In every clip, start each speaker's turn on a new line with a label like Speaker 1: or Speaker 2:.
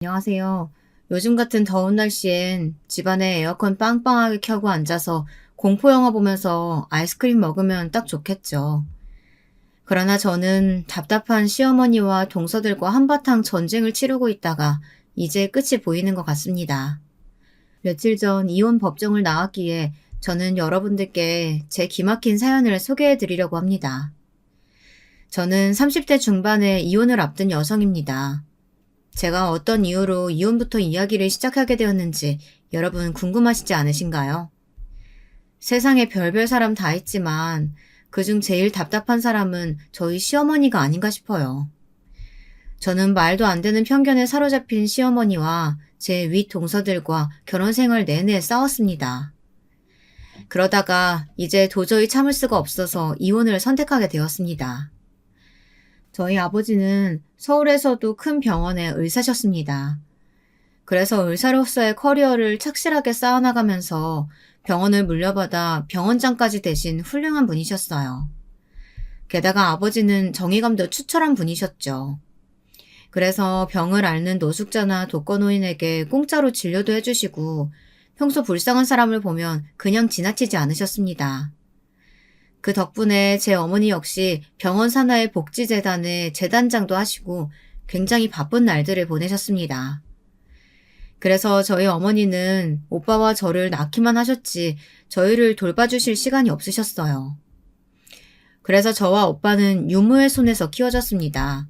Speaker 1: 안녕하세요. 요즘 같은 더운 날씨엔 집안에 에어컨 빵빵하게 켜고 앉아서 공포영화 보면서 아이스크림 먹으면 딱 좋겠죠. 그러나 저는 답답한 시어머니와 동서들과 한바탕 전쟁을 치르고 있다가 이제 끝이 보이는 것 같습니다. 며칠 전 이혼 법정을 나왔기에 저는 여러분들께 제 기막힌 사연을 소개해 드리려고 합니다. 저는 30대 중반에 이혼을 앞둔 여성입니다. 제가 어떤 이유로 이혼부터 이야기를 시작하게 되었는지 여러분 궁금하시지 않으신가요? 세상에 별별 사람 다 있지만 그중 제일 답답한 사람은 저희 시어머니가 아닌가 싶어요. 저는 말도 안 되는 편견에 사로잡힌 시어머니와 제 윗 동서들과 결혼 생활 내내 싸웠습니다. 그러다가 이제 도저히 참을 수가 없어서 이혼을 선택하게 되었습니다. 저희 아버지는 서울에서도 큰 병원에 의사셨습니다. 그래서 의사로서의 커리어를 착실하게 쌓아나가면서 병원을 물려받아 병원장까지 되신 훌륭한 분이셨어요. 게다가 아버지는 정의감도 추철한 분이셨죠. 그래서 병을 앓는 노숙자나 독거노인에게 공짜로 진료도 해주시고 평소 불쌍한 사람을 보면 그냥 지나치지 않으셨습니다. 그 덕분에 제 어머니 역시 병원 산하의 복지재단의 재단장도 하시고 굉장히 바쁜 날들을 보내셨습니다. 그래서 저희 어머니는 오빠와 저를 낳기만 하셨지 저희를 돌봐주실 시간이 없으셨어요. 그래서 저와 오빠는 유모의 손에서 키워졌습니다.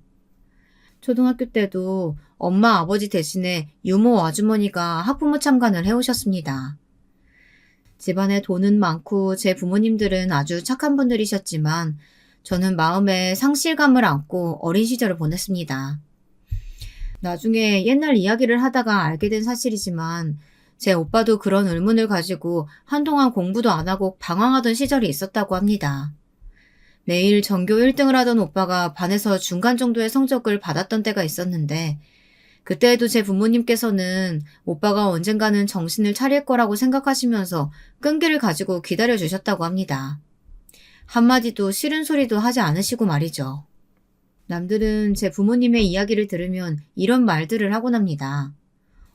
Speaker 1: 초등학교 때도 엄마 아버지 대신에 유모 아주머니가 학부모 참관을 해오셨습니다. 집안에 돈은 많고 제 부모님들은 아주 착한 분들이셨지만 저는 마음에 상실감을 안고 어린 시절을 보냈습니다. 나중에 옛날 이야기를 하다가 알게 된 사실이지만 제 오빠도 그런 의문을 가지고 한동안 공부도 안 하고 방황하던 시절이 있었다고 합니다. 매일 전교 1등을 하던 오빠가 반에서 중간 정도의 성적을 받았던 때가 있었는데 그때에도 제 부모님께서는 오빠가 언젠가는 정신을 차릴 거라고 생각하시면서 끈기를 가지고 기다려 주셨다고 합니다. 한마디도 싫은 소리도 하지 않으시고 말이죠. 남들은 제 부모님의 이야기를 들으면 이런 말들을 하곤 합니다.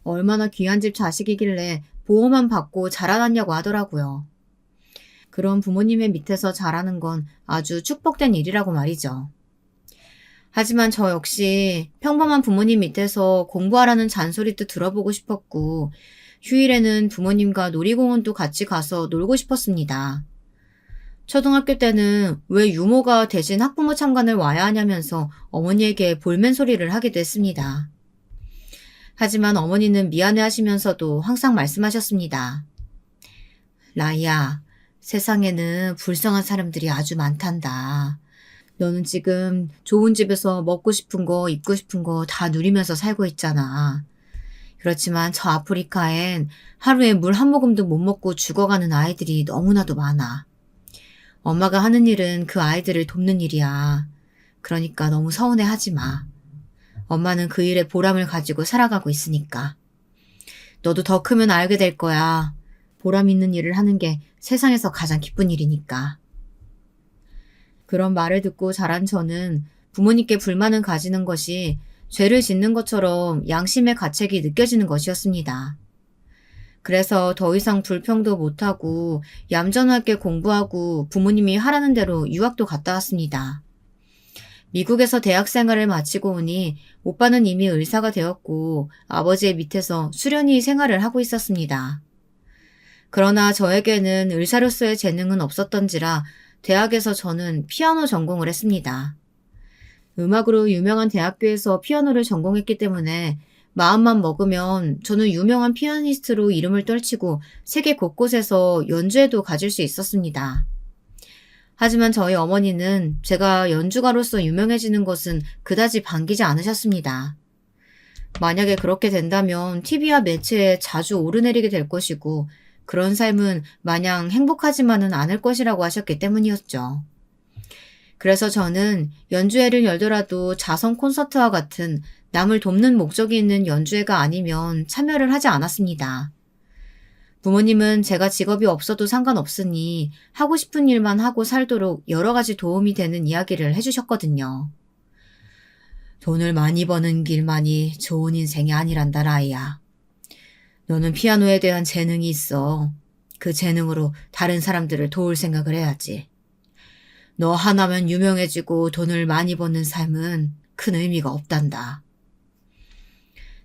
Speaker 1: 얼마나 귀한 집 자식이길래 보호만 받고 자라났냐고 하더라고요. 그런 부모님의 밑에서 자라는 건 아주 축복된 일이라고 말이죠. 하지만 저 역시 평범한 부모님 밑에서 공부하라는 잔소리도 들어보고 싶었고 휴일에는 부모님과 놀이공원도 같이 가서 놀고 싶었습니다. 초등학교 때는 왜 유모가 대신 학부모 참관을 와야 하냐면서 어머니에게 볼멘 소리를 하기도 했습니다. 하지만 어머니는 미안해 하시면서도 항상 말씀하셨습니다. 라이야, 세상에는 불쌍한 사람들이 아주 많단다. 너는 지금 좋은 집에서 먹고 싶은 거, 입고 싶은 거 다 누리면서 살고 있잖아. 그렇지만 저 아프리카엔 하루에 물 한 모금도 못 먹고 죽어가는 아이들이 너무나도 많아. 엄마가 하는 일은 그 아이들을 돕는 일이야. 그러니까 너무 서운해하지 마. 엄마는 그 일에 보람을 가지고 살아가고 있으니까. 너도 더 크면 알게 될 거야. 보람 있는 일을 하는 게 세상에서 가장 기쁜 일이니까. 그런 말을 듣고 자란 저는 부모님께 불만을 가지는 것이 죄를 짓는 것처럼 양심의 가책이 느껴지는 것이었습니다. 그래서 더 이상 불평도 못하고 얌전하게 공부하고 부모님이 하라는 대로 유학도 갔다 왔습니다. 미국에서 대학 생활을 마치고 오니 오빠는 이미 의사가 되었고 아버지의 밑에서 수련히 생활을 하고 있었습니다. 그러나 저에게는 의사로서의 재능은 없었던지라 대학에서 저는 피아노 전공을 했습니다. 음악으로 유명한 대학교에서 피아노를 전공했기 때문에 마음만 먹으면 저는 유명한 피아니스트로 이름을 떨치고 세계 곳곳에서 연주회도 가질 수 있었습니다. 하지만 저희 어머니는 제가 연주가로서 유명해지는 것은 그다지 반기지 않으셨습니다. 만약에 그렇게 된다면 TV와 매체에 자주 오르내리게 될 것이고 그런 삶은 마냥 행복하지만은 않을 것이라고 하셨기 때문이었죠. 그래서 저는 연주회를 열더라도 자선 콘서트와 같은 남을 돕는 목적이 있는 연주회가 아니면 참여를 하지 않았습니다. 부모님은 제가 직업이 없어도 상관없으니 하고 싶은 일만 하고 살도록 여러 가지 도움이 되는 이야기를 해주셨거든요. 돈을 많이 버는 길만이 좋은 인생이 아니란다, 라이야. 너는 피아노에 대한 재능이 있어. 그 재능으로 다른 사람들을 도울 생각을 해야지. 너 하나면 유명해지고 돈을 많이 버는 삶은 큰 의미가 없단다.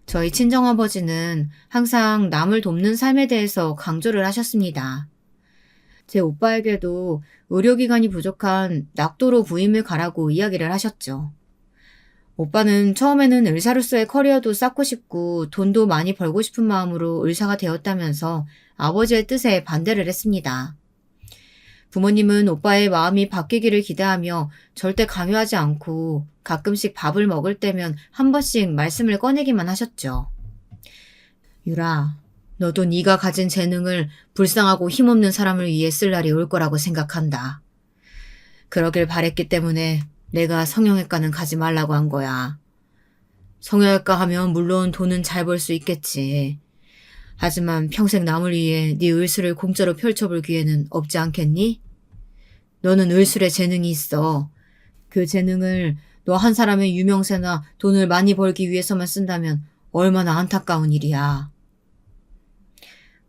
Speaker 1: 저희 친정아버지는 항상 남을 돕는 삶에 대해서 강조를 하셨습니다. 제 오빠에게도 의료기관이 부족한 낙도로 부임을 가라고 이야기를 하셨죠. 오빠는 처음에는 의사로서의 커리어도 쌓고 싶고 돈도 많이 벌고 싶은 마음으로 의사가 되었다면서 아버지의 뜻에 반대를 했습니다. 부모님은 오빠의 마음이 바뀌기를 기대하며 절대 강요하지 않고 가끔씩 밥을 먹을 때면 한 번씩 말씀을 꺼내기만 하셨죠. 유라, 너도 네가 가진 재능을 불쌍하고 힘없는 사람을 위해 쓸 날이 올 거라고 생각한다. 그러길 바랬기 때문에 내가 성형외과는 가지 말라고 한 거야. 성형외과 하면 물론 돈은 잘 벌 수 있겠지. 하지만 평생 남을 위해 네 의술을 공짜로 펼쳐볼 기회는 없지 않겠니? 너는 의술에 재능이 있어. 그 재능을 너 한 사람의 유명세나 돈을 많이 벌기 위해서만 쓴다면 얼마나 안타까운 일이야.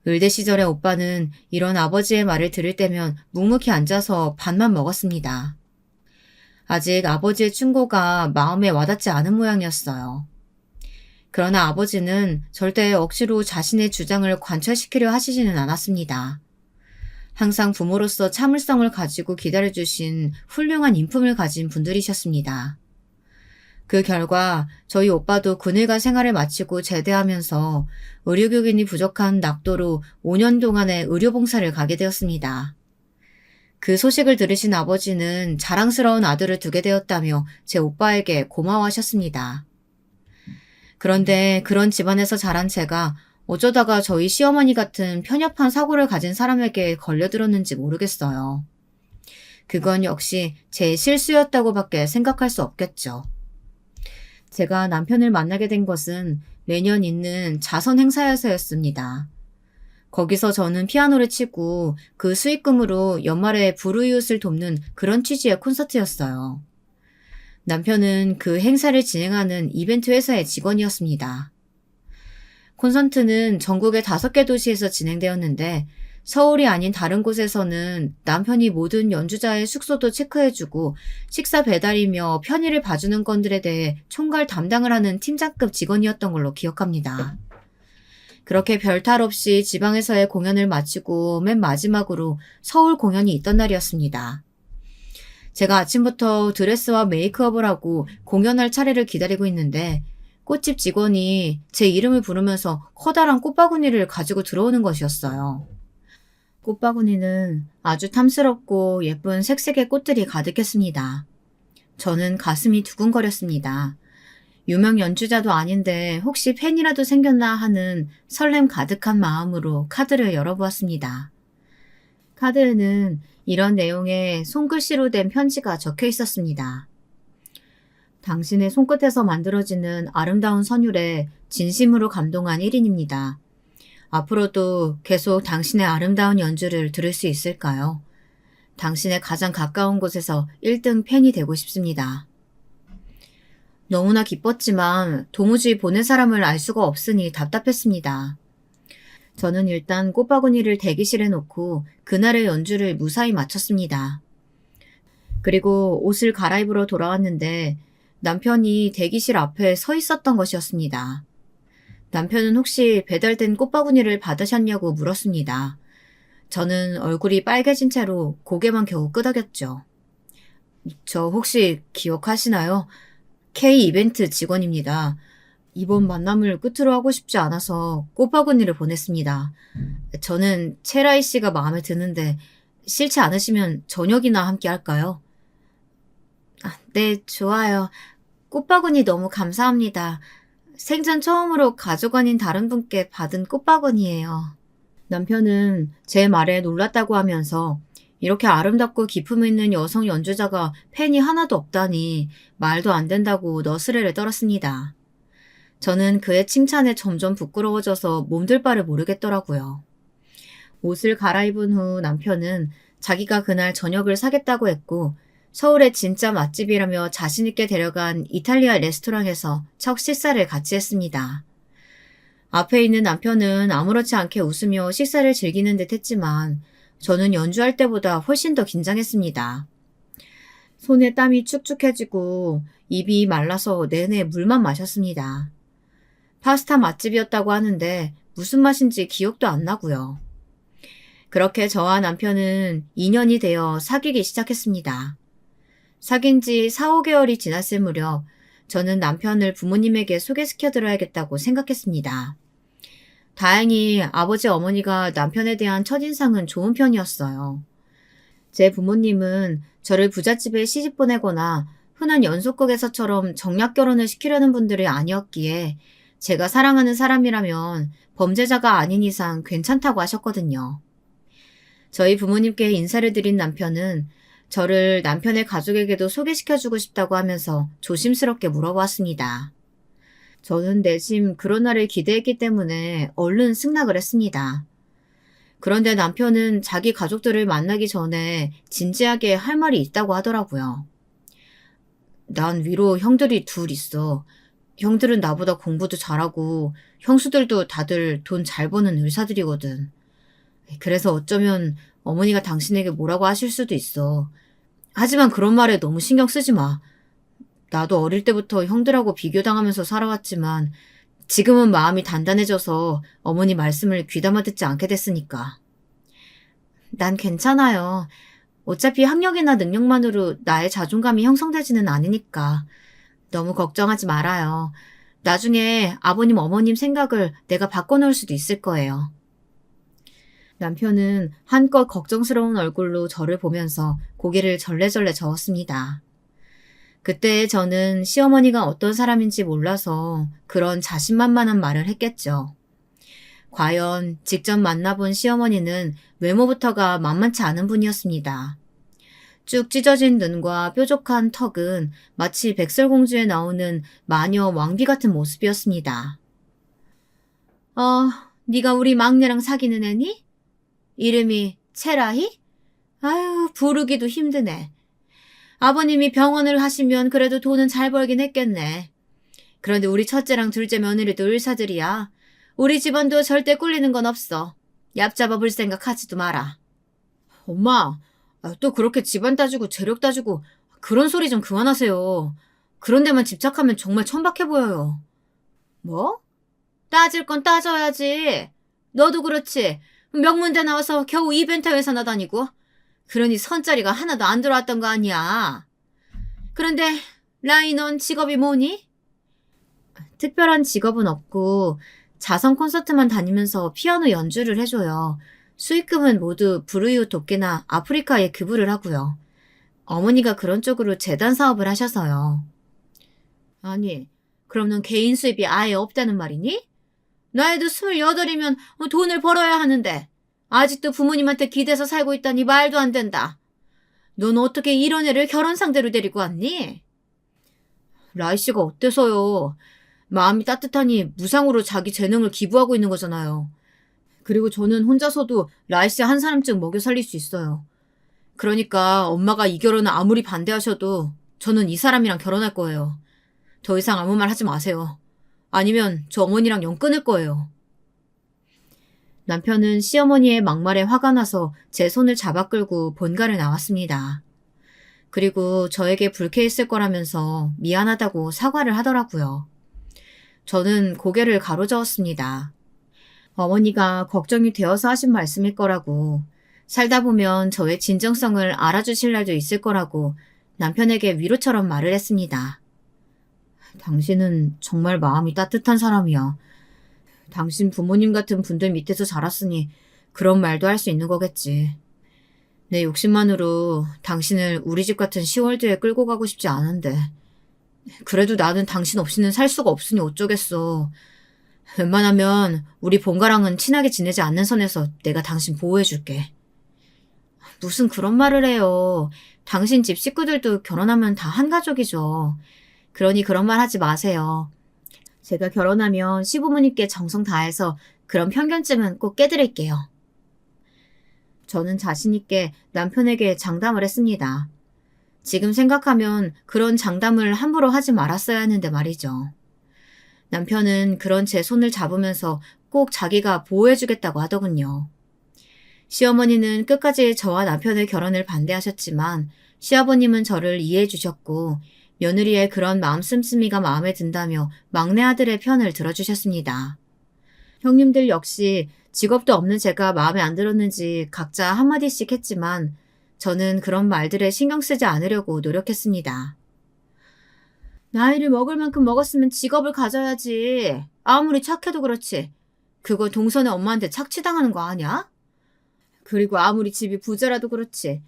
Speaker 1: 의대 시절에 오빠는 이런 아버지의 말을 들을 때면 묵묵히 앉아서 밥만 먹었습니다. 아직 아버지의 충고가 마음에 와닿지 않은 모양이었어요. 그러나 아버지는 절대 억지로 자신의 주장을 관철시키려 하시지는 않았습니다. 항상 부모로서 참을성을 가지고 기다려주신 훌륭한 인품을 가진 분들이셨습니다. 그 결과 저희 오빠도 군의관 생활을 마치고 제대하면서 의료교육인이 부족한 낙도로 5년 동안의 의료봉사를 가게 되었습니다. 그 소식을 들으신 아버지는 자랑스러운 아들을 두게 되었다며 제 오빠에게 고마워하셨습니다. 그런데 그런 집안에서 자란 제가 어쩌다가 저희 시어머니 같은 편협한 사고를 가진 사람에게 걸려들었는지 모르겠어요. 그건 역시 제 실수였다고밖에 생각할 수 없겠죠. 제가 남편을 만나게 된 것은 매년 있는 자선 행사에서였습니다. 거기서 저는 피아노를 치고 그 수익금으로 연말에 불우이웃을 돕는 그런 취지의 콘서트였어요. 남편은 그 행사를 진행하는 이벤트 회사의 직원이었습니다. 콘서트는 전국의 5개 도시에서 진행되었는데 서울이 아닌 다른 곳에서는 남편이 모든 연주자의 숙소도 체크해주고 식사 배달이며 편의를 봐주는 건들에 대해 총괄 담당을 하는 팀장급 직원이었던 걸로 기억합니다. 그렇게 별탈 없이 지방에서의 공연을 마치고 맨 마지막으로 서울 공연이 있던 날이었습니다. 제가 아침부터 드레스와 메이크업을 하고 공연할 차례를 기다리고 있는데 꽃집 직원이 제 이름을 부르면서 커다란 꽃바구니를 가지고 들어오는 것이었어요. 꽃바구니는 아주 탐스럽고 예쁜 색색의 꽃들이 가득했습니다. 저는 가슴이 두근거렸습니다. 유명 연주자도 아닌데 혹시 팬이라도 생겼나 하는 설렘 가득한 마음으로 카드를 열어보았습니다. 카드에는 이런 내용의 손글씨로 된 편지가 적혀 있었습니다. 당신의 손끝에서 만들어지는 아름다운 선율에 진심으로 감동한 1인입니다. 앞으로도 계속 당신의 아름다운 연주를 들을 수 있을까요? 당신의 가장 가까운 곳에서 1등 팬이 되고 싶습니다. 너무나 기뻤지만 도무지 보낸 사람을 알 수가 없으니 답답했습니다. 저는 일단 꽃바구니를 대기실에 놓고 그날의 연주를 무사히 마쳤습니다. 그리고 옷을 갈아입으러 돌아왔는데 남편이 대기실 앞에 서 있었던 것이었습니다. 남편은 혹시 배달된 꽃바구니를 받으셨냐고 물었습니다. 저는 얼굴이 빨개진 채로 고개만 겨우 끄덕였죠. 저 혹시 기억하시나요? K 이벤트 직원입니다. 이번 만남을 끝으로 하고 싶지 않아서 꽃바구니를 보냈습니다. 저는 채라이 씨가 마음에 드는데 싫지 않으시면 저녁이나 함께 할까요? 네, 좋아요. 꽃바구니 너무 감사합니다. 생전 처음으로 가족 아닌 다른 분께 받은 꽃바구니예요. 남편은 제 말에 놀랐다고 하면서 이렇게 아름답고 기품 있는 여성 연주자가 팬이 하나도 없다니 말도 안 된다고 너스레를 떨었습니다. 저는 그의 칭찬에 점점 부끄러워져서 몸둘 바를 모르겠더라고요. 옷을 갈아입은 후 남편은 자기가 그날 저녁을 사겠다고 했고 서울의 진짜 맛집이라며 자신있게 데려간 이탈리아 레스토랑에서 첫 식사를 같이 했습니다. 앞에 있는 남편은 아무렇지 않게 웃으며 식사를 즐기는 듯 했지만 저는 연주할 때보다 훨씬 더 긴장했습니다. 손에 땀이 축축해지고 입이 말라서 내내 물만 마셨습니다. 파스타 맛집이었다고 하는데 무슨 맛인지 기억도 안 나고요. 그렇게 저와 남편은 2년이 되어 사귀기 시작했습니다. 사귄 지 4, 5개월이 지났을 무렵 저는 남편을 부모님에게 소개시켜드려야겠다고 생각했습니다. 다행히 아버지 어머니가 남편에 대한 첫인상은 좋은 편이었어요. 제 부모님은 저를 부잣집에 시집 보내거나 흔한 연속극에서처럼 정략 결혼을 시키려는 분들이 아니었기에 제가 사랑하는 사람이라면 범죄자가 아닌 이상 괜찮다고 하셨거든요. 저희 부모님께 인사를 드린 남편은 저를 남편의 가족에게도 소개시켜주고 싶다고 하면서 조심스럽게 물어보았습니다. 저는 내심 그런 날을 기대했기 때문에 얼른 승낙을 했습니다. 그런데 남편은 자기 가족들을 만나기 전에 진지하게 할 말이 있다고 하더라고요. 난 위로 형들이 둘 있어. 형들은 나보다 공부도 잘하고 형수들도 다들 돈 잘 버는 의사들이거든. 그래서 어쩌면 어머니가 당신에게 뭐라고 하실 수도 있어. 하지만 그런 말에 너무 신경 쓰지 마. 나도 어릴 때부터 형들하고 비교당하면서 살아왔지만 지금은 마음이 단단해져서 어머니 말씀을 귀담아 듣지 않게 됐으니까. 난 괜찮아요. 어차피 학력이나 능력만으로 나의 자존감이 형성되지는 않으니까. 너무 걱정하지 말아요. 나중에 아버님, 어머님 생각을 내가 바꿔놓을 수도 있을 거예요. 남편은 한껏 걱정스러운 얼굴로 저를 보면서 고개를 절레절레 저었습니다. 그때 저는 시어머니가 어떤 사람인지 몰라서 그런 자신만만한 말을 했겠죠. 과연 직접 만나본 시어머니는 외모부터가 만만치 않은 분이었습니다. 쭉 찢어진 눈과 뾰족한 턱은 마치 백설공주에 나오는 마녀 왕비 같은 모습이었습니다. 네가 우리 막내랑 사귀는 애니? 이름이 체라히? 아유, 부르기도 힘드네. 아버님이 병원을 하시면 그래도 돈은 잘 벌긴 했겠네. 그런데 우리 첫째랑 둘째 며느리도 의사들이야. 우리 집안도 절대 꿀리는 건 없어. 얍잡아 볼 생각 하지도 마라. 엄마, 또 그렇게 집안 따지고 재력 따지고 그런 소리 좀 그만하세요. 그런 데만 집착하면 정말 천박해 보여요. 뭐? 따질 건 따져야지. 너도 그렇지. 명문대 나와서 겨우 이벤트 회사나 다니고. 그러니 선자리가 하나도 안 들어왔던 거 아니야. 그런데 라이 넌 직업이 뭐니? 특별한 직업은 없고 자선 콘서트만 다니면서 피아노 연주를 해줘요. 수익금은 모두 불우이웃 돕기나 아프리카에 기부를 하고요. 어머니가 그런 쪽으로 재단 사업을 하셔서요. 아니, 그럼 넌 개인 수입이 아예 없다는 말이니? 나이도 28이면 돈을 벌어야 하는데 아직도 부모님한테 기대서 살고 있다니 말도 안 된다. 넌 어떻게 이런 애를 결혼 상대로 데리고 왔니? 라이 씨가 어때서요? 마음이 따뜻하니 무상으로 자기 재능을 기부하고 있는 거잖아요. 그리고 저는 혼자서도 라이 씨 한 사람쯤 먹여 살릴 수 있어요. 그러니까 엄마가 이 결혼을 아무리 반대하셔도 저는 이 사람이랑 결혼할 거예요. 더 이상 아무 말 하지 마세요. 아니면 저 어머니랑 영 끊을 거예요. 남편은 시어머니의 막말에 화가 나서 제 손을 잡아 끌고 본가를 나왔습니다. 그리고 저에게 불쾌했을 거라면서 미안하다고 사과를 하더라고요. 저는 고개를 가로저었습니다. 어머니가 걱정이 되어서 하신 말씀일 거라고, 살다 보면 저의 진정성을 알아주실 날도 있을 거라고 남편에게 위로처럼 말을 했습니다. 당신은 정말 마음이 따뜻한 사람이야. 당신 부모님 같은 분들 밑에서 자랐으니 그런 말도 할 수 있는 거겠지. 내 욕심만으로 당신을 우리 집 같은 시월드에 끌고 가고 싶지 않은데. 그래도 나는 당신 없이는 살 수가 없으니 어쩌겠어. 웬만하면 우리 본가랑은 친하게 지내지 않는 선에서 내가 당신 보호해줄게. 무슨 그런 말을 해요. 당신 집 식구들도 결혼하면 다 한 가족이죠. 그러니 그런 말 하지 마세요. 제가 결혼하면 시부모님께 정성 다해서 그런 편견쯤은 꼭 깨드릴게요. 저는 자신 있게 남편에게 장담을 했습니다. 지금 생각하면 그런 장담을 함부로 하지 말았어야 했는데 말이죠. 남편은 그런 제 손을 잡으면서 꼭 자기가 보호해주겠다고 하더군요. 시어머니는 끝까지 저와 남편의 결혼을 반대하셨지만 시아버님은 저를 이해해 주셨고 며느리의 그런 마음 씀씀이가 마음에 든다며 막내 아들의 편을 들어주셨습니다. 형님들 역시 직업도 없는 제가 마음에 안 들었는지 각자 한마디씩 했지만 저는 그런 말들에 신경 쓰지 않으려고 노력했습니다. 나이를 먹을 만큼 먹었으면 직업을 가져야지. 아무리 착해도 그렇지. 그거 동선의 엄마한테 착취당하는 거 아니야? 그리고 아무리 집이 부자라도 그렇지.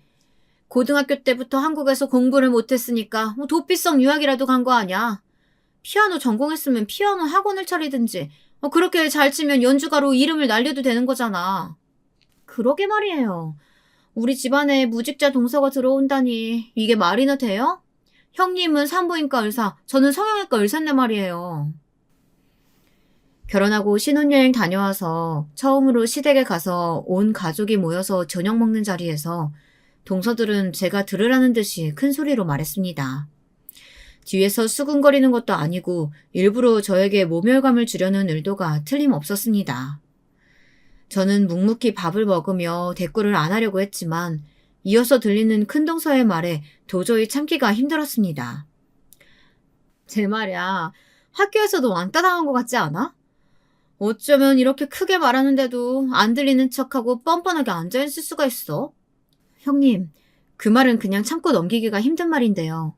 Speaker 1: 고등학교 때부터 한국에서 공부를 못했으니까 뭐 도피성 유학이라도 간 거 아니야. 피아노 전공했으면 피아노 학원을 차리든지 그렇게 잘 치면 연주가로 이름을 날려도 되는 거잖아. 그러게 말이에요. 우리 집안에 무직자 동서가 들어온다니 이게 말이나 돼요? 형님은 산부인과 의사, 저는 성형외과 의사인데 말이에요. 결혼하고 신혼여행 다녀와서 처음으로 시댁에 가서 온 가족이 모여서 저녁 먹는 자리에서 동서들은 제가 들으라는 듯이 큰 소리로 말했습니다. 뒤에서 수근거리는 것도 아니고 일부러 저에게 모멸감을 주려는 의도가 틀림없었습니다. 저는 묵묵히 밥을 먹으며 대꾸를 안 하려고 했지만 이어서 들리는 큰동서의 말에 도저히 참기가 힘들었습니다. 제 말이야, 학교에서도 왕따 당한 것 같지 않아? 어쩌면 이렇게 크게 말하는데도 안 들리는 척하고 뻔뻔하게 앉아있을 수가 있어? 형님, 그 말은 그냥 참고 넘기기가 힘든 말인데요.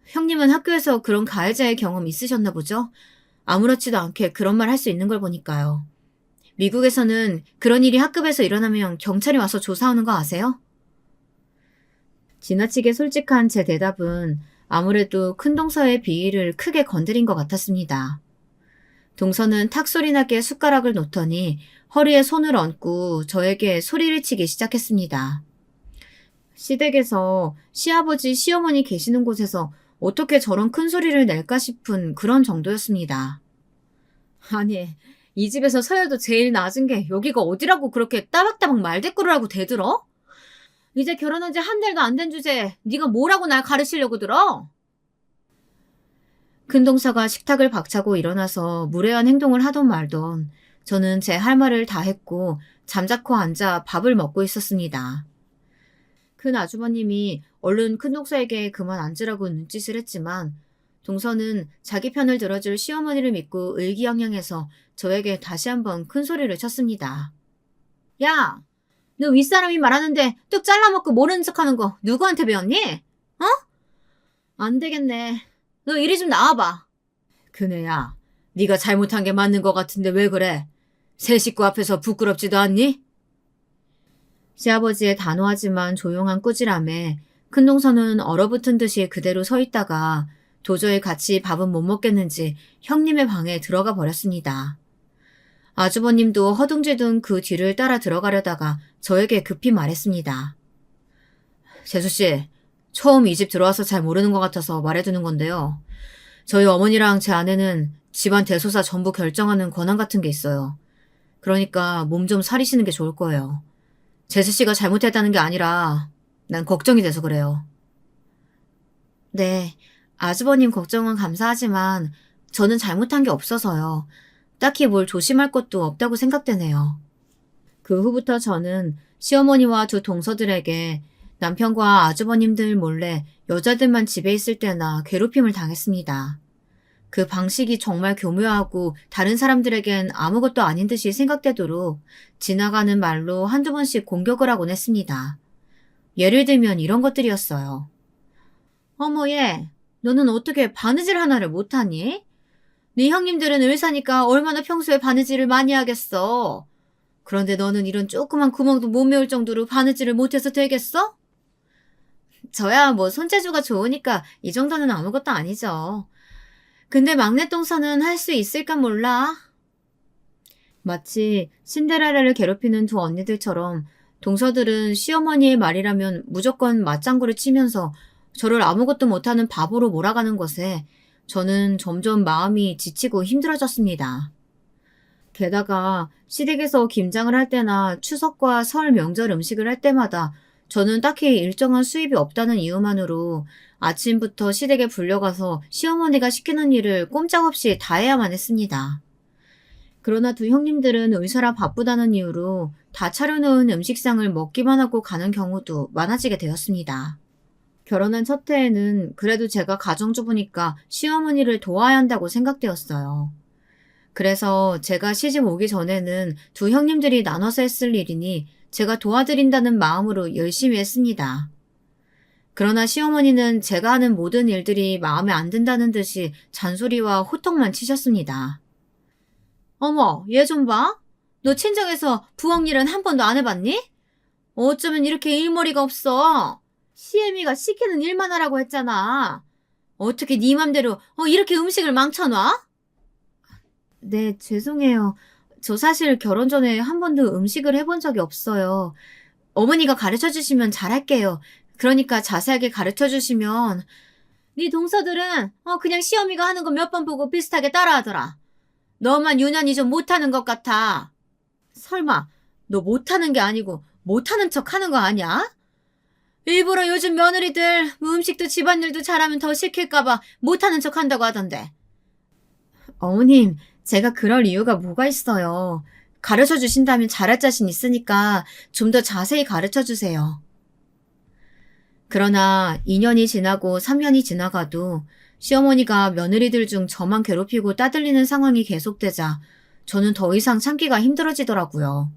Speaker 1: 형님은 학교에서 그런 가해자의 경험 있으셨나 보죠? 아무렇지도 않게 그런 말 할 수 있는 걸 보니까요. 미국에서는 그런 일이 학급에서 일어나면 경찰이 와서 조사하는 거 아세요? 지나치게 솔직한 제 대답은 아무래도 큰동서의 비위를 크게 건드린 것 같았습니다. 동서는 탁소리 나게 숟가락을 놓더니 허리에 손을 얹고 저에게 소리를 치기 시작했습니다. 시댁에서 시아버지, 시어머니 계시는 곳에서 어떻게 저런 큰 소리를 낼까 싶은 그런 정도였습니다. 아니, 이 집에서 서열도 제일 낮은 게 여기가 어디라고 그렇게 따박따박 말대꾸를 하고 대들어? 이제 결혼한 지 한 달도 안 된 주제에 네가 뭐라고 날 가르치려고 들어? 큰동서가 식탁을 박차고 일어나서 무례한 행동을 하던 말던 저는 제 할 말을 다 했고 잠자코 앉아 밥을 먹고 있었습니다. 큰 아주버님이 얼른 큰동서에게 그만 앉으라고 눈짓을 했지만 동서는 자기 편을 들어줄 시어머니를 믿고 의기양양해서 저에게 다시 한번 큰 소리를 쳤습니다. 야! 너 윗사람이 말하는데 뚝 잘라먹고 모르는 척하는 거 누구한테 배웠니? 어? 안 되겠네. 너 이리 좀 나와봐. 그네야, 네가 잘못한 게 맞는 것 같은데 왜 그래? 새 식구 앞에서 부끄럽지도 않니? 시아버지의 단호하지만 조용한 꾸지람에 큰동서는 얼어붙은 듯이 그대로 서 있다가 도저히 같이 밥은 못 먹겠는지 형님의 방에 들어가 버렸습니다. 아주버님도 허둥지둥 그 뒤를 따라 들어가려다가 저에게 급히 말했습니다. 재수씨, 처음 이 집 들어와서 잘 모르는 것 같아서 말해두는 건데요. 저희 어머니랑 제 아내는 집안 대소사 전부 결정하는 권한 같은 게 있어요. 그러니까 몸 좀 사리시는 게 좋을 거예요. 재수씨가 잘못했다는 게 아니라 난 걱정이 돼서 그래요. 네, 아주버님 걱정은 감사하지만 저는 잘못한 게 없어서요. 딱히 뭘 조심할 것도 없다고 생각되네요. 그 후부터 저는 시어머니와 두 동서들에게 남편과 아주버님들 몰래 여자들만 집에 있을 때나 괴롭힘을 당했습니다. 그 방식이 정말 교묘하고 다른 사람들에겐 아무것도 아닌 듯이 생각되도록 지나가는 말로 한두 번씩 공격을 하곤 했습니다. 예를 들면 이런 것들이었어요. 어머 얘, 너는 어떻게 바느질 하나를 못하니? 네 형님들은 의사니까 얼마나 평소에 바느질을 많이 하겠어. 그런데 너는 이런 조그만 구멍도 못 메울 정도로 바느질을 못해서 되겠어? 저야 뭐 손재주가 좋으니까 이 정도는 아무것도 아니죠. 근데 막내 동서는 할 수 있을까 몰라. 마치 신데렐라를 괴롭히는 두 언니들처럼 동서들은 시어머니의 말이라면 무조건 맞장구를 치면서 저를 아무것도 못하는 바보로 몰아가는 것에 저는 점점 마음이 지치고 힘들어졌습니다. 게다가 시댁에서 김장을 할 때나 추석과 설 명절 음식을 할 때마다 저는 딱히 일정한 수입이 없다는 이유만으로 아침부터 시댁에 불려가서 시어머니가 시키는 일을 꼼짝없이 다 해야만 했습니다. 그러나 두 형님들은 의사라 바쁘다는 이유로 다 차려놓은 음식상을 먹기만 하고 가는 경우도 많아지게 되었습니다. 결혼한 첫 해에는 그래도 제가 가정주부니까 시어머니를 도와야 한다고 생각되었어요. 그래서 제가 시집 오기 전에는 두 형님들이 나눠서 했을 일이니 제가 도와드린다는 마음으로 열심히 했습니다. 그러나 시어머니는 제가 하는 모든 일들이 마음에 안 든다는 듯이 잔소리와 호통만 치셨습니다. 어머, 얘 좀 봐. 너 친정에서 부엌 일은 한 번도 안 해봤니? 어쩌면 이렇게 일머리가 없어. 시애미가 시키는 일만 하라고 했잖아. 어떻게 네 맘대로 이렇게 음식을 망쳐놔? 네, 죄송해요. 저 사실 결혼 전에 한 번도 음식을 해본 적이 없어요. 어머니가 가르쳐 주시면 잘할게요. 그러니까 자세하게 가르쳐 주시면. 네 동서들은 그냥 시어미가 하는 거 몇 번 보고 비슷하게 따라하더라. 너만 유난히 좀 못하는 것 같아. 설마 너 못하는 게 아니고 못하는 척 하는 거 아니야? 일부러 요즘 며느리들 음식도 집안일도 잘하면 더 시킬까 봐 못하는 척 한다고 하던데. 어머님, 제가 그럴 이유가 뭐가 있어요. 가르쳐 주신다면 잘할 자신 있으니까 좀 더 자세히 가르쳐 주세요. 그러나 2년이 지나고 3년이 지나가도 시어머니가 며느리들 중 저만 괴롭히고 따돌리는 상황이 계속되자 저는 더 이상 참기가 힘들어지더라고요.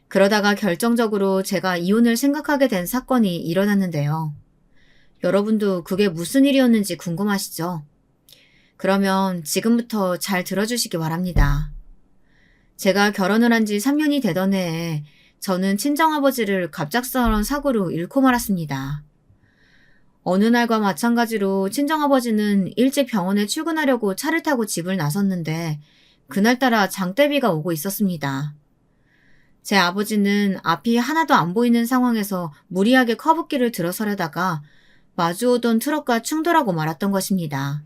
Speaker 1: 그러다가 결정적으로 제가 이혼을 생각하게 된 사건이 일어났는데요. 여러분도 그게 무슨 일이었는지 궁금하시죠? 그러면 지금부터 잘 들어주시기 바랍니다. 제가 결혼을 한 지 3년이 되던 해에 저는 친정아버지를 갑작스러운 사고로 잃고 말았습니다. 어느 날과 마찬가지로 친정아버지는 일찍 병원에 출근하려고 차를 타고 집을 나섰는데 그날따라 장대비가 오고 있었습니다. 제 아버지는 앞이 하나도 안 보이는 상황에서 무리하게 커브길을 들어서려다가 마주오던 트럭과 충돌하고 말았던 것입니다.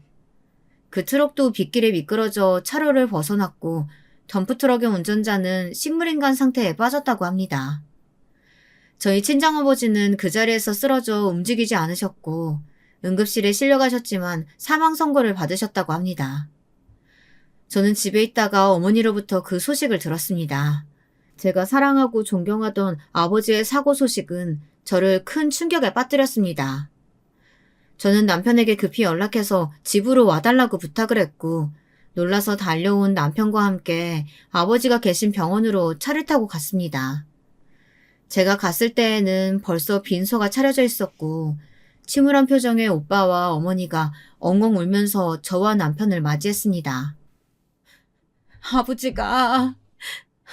Speaker 1: 그 트럭도 빗길에 미끄러져 차로를 벗어났고 덤프트럭의 운전자는 식물인간 상태에 빠졌다고 합니다. 저희 친정아버지는 그 자리에서 쓰러져 움직이지 않으셨고 응급실에 실려가셨지만 사망 선고를 받으셨다고 합니다. 저는 집에 있다가 어머니로부터 그 소식을 들었습니다. 제가 사랑하고 존경하던 아버지의 사고 소식은 저를 큰 충격에 빠뜨렸습니다. 저는 남편에게 급히 연락해서 집으로 와달라고 부탁을 했고 놀라서 달려온 남편과 함께 아버지가 계신 병원으로 차를 타고 갔습니다. 제가 갔을 때에는 벌써 빈소가 차려져 있었고 침울한 표정의 오빠와 어머니가 엉엉 울면서 저와 남편을 맞이했습니다.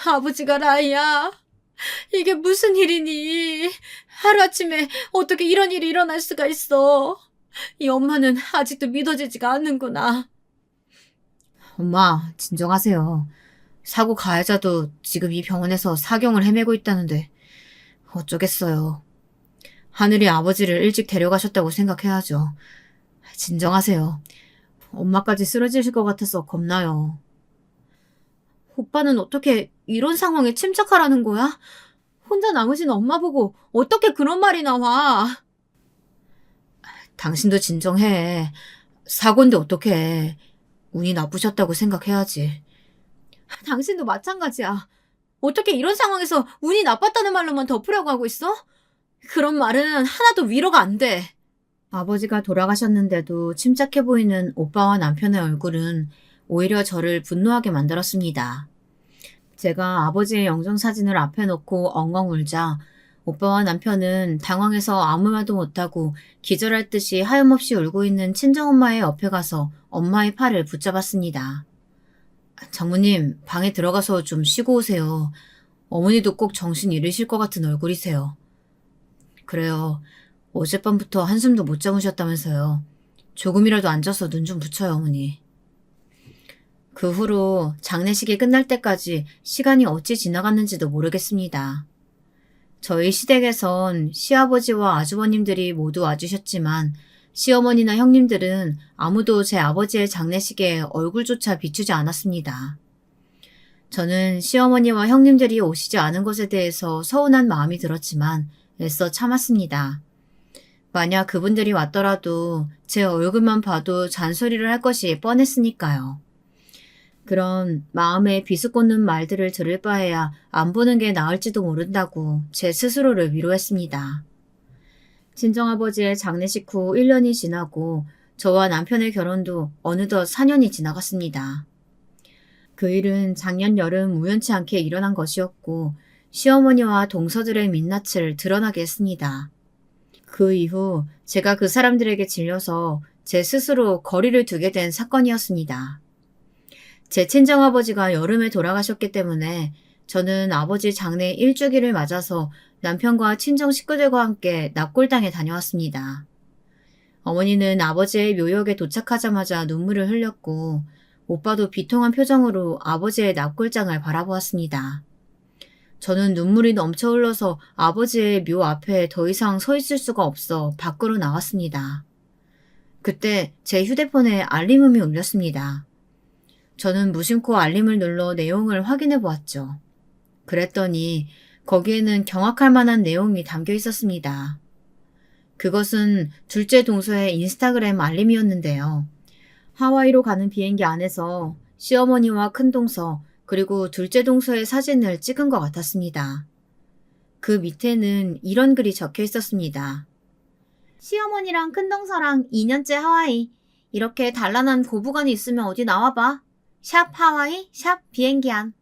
Speaker 1: 아버지가 라이야. 이게 무슨 일이니? 하루아침에 어떻게 이런 일이 일어날 수가 있어? 이 엄마는 아직도 믿어지지가 않는구나. 엄마, 진정하세요. 사고 가해자도 지금 이 병원에서 사경을 헤매고 있다는데 어쩌겠어요. 하늘이 아버지를 일찍 데려가셨다고 생각해야죠. 진정하세요. 엄마까지 쓰러지실 것 같아서 겁나요. 오빠는 어떻게 이런 상황에 침착하라는 거야? 혼자 남으신 엄마 보고 어떻게 그런 말이 나와? 당신도 진정해. 사고인데 어떡해. 운이 나쁘셨다고 생각해야지. 당신도 마찬가지야. 어떻게 이런 상황에서 운이 나빴다는 말로만 덮으려고 하고 있어? 그런 말은 하나도 위로가 안 돼. 아버지가 돌아가셨는데도 침착해 보이는 오빠와 남편의 얼굴은 오히려 저를 분노하게 만들었습니다. 제가 아버지의 영정사진을 앞에 놓고 엉엉 울자 오빠와 남편은 당황해서 아무 말도 못하고 기절할 듯이 하염없이 울고 있는 친정엄마의 옆에 가서 엄마의 팔을 붙잡았습니다. 장모님, 방에 들어가서 좀 쉬고 오세요. 어머니도 꼭 정신 잃으실 것 같은 얼굴이세요. 그래요. 어젯밤부터 한숨도 못 주무셨다면서요. 조금이라도 앉아서 눈 좀 붙여요, 어머니. 그 후로 장례식이 끝날 때까지 시간이 어찌 지나갔는지도 모르겠습니다. 저희 시댁에선 시아버지와 아주버님들이 모두 와주셨지만 시어머니나 형님들은 아무도 제 아버지의 장례식에 얼굴조차 비추지 않았습니다. 저는 시어머니와 형님들이 오시지 않은 것에 대해서 서운한 마음이 들었지만 애써 참았습니다. 만약 그분들이 왔더라도 제 얼굴만 봐도 잔소리를 할 것이 뻔했으니까요. 그런 마음에 비수꽂는 말들을 들을 바에야 안 보는 게 나을지도 모른다고 제 스스로를 위로했습니다. 친정아버지의 장례식 후 1년이 지나고 저와 남편의 결혼도 어느덧 4년이 지나갔습니다. 그 일은 작년 여름 우연치 않게 일어난 것이었고 시어머니와 동서들의 민낯을 드러나게 했습니다. 그 이후 제가 그 사람들에게 질려서 제 스스로 거리를 두게 된 사건이었습니다. 제 친정아버지가 여름에 돌아가셨기 때문에 저는 아버지 장례 일주기를 맞아서 남편과 친정 식구들과 함께 납골당에 다녀왔습니다. 어머니는 아버지의 묘역에 도착하자마자 눈물을 흘렸고 오빠도 비통한 표정으로 아버지의 납골장을 바라보았습니다. 저는 눈물이 넘쳐 흘러서 아버지의 묘 앞에 더 이상 서 있을 수가 없어 밖으로 나왔습니다. 그때 제 휴대폰에 알림음이 울렸습니다. 저는 무심코 알림을 눌러 내용을 확인해 보았죠. 그랬더니 거기에는 경악할 만한 내용이 담겨 있었습니다. 그것은 둘째 동서의 인스타그램 알림이었는데요. 하와이로 가는 비행기 안에서 시어머니와 큰동서 그리고 둘째 동서의 사진을 찍은 것 같았습니다. 그 밑에는 이런 글이 적혀 있었습니다. 시어머니랑 큰동서랑 2년째 하와이. 이렇게 단란한 고부간이 있으면 어디 나와봐. 샵 하와이, 샵 비행기 안.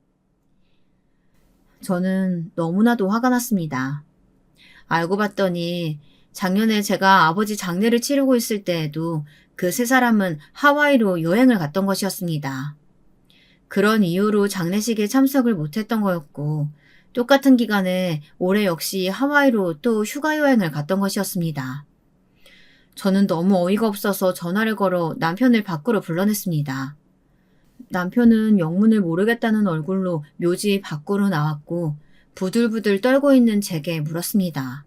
Speaker 1: 저는 너무나도 화가 났습니다. 알고 봤더니 작년에 제가 아버지 장례를 치르고 있을 때에도 그 세 사람은 하와이로 여행을 갔던 것이었습니다. 그런 이유로 장례식에 참석을 못했던 거였고 똑같은 기간에 올해 역시 하와이로 또 휴가 여행을 갔던 것이었습니다. 저는 너무 어이가 없어서 전화를 걸어 남편을 밖으로 불러냈습니다. 남편은 영문을 모르겠다는 얼굴로 묘지 밖으로 나왔고 부들부들 떨고 있는 제게 물었습니다.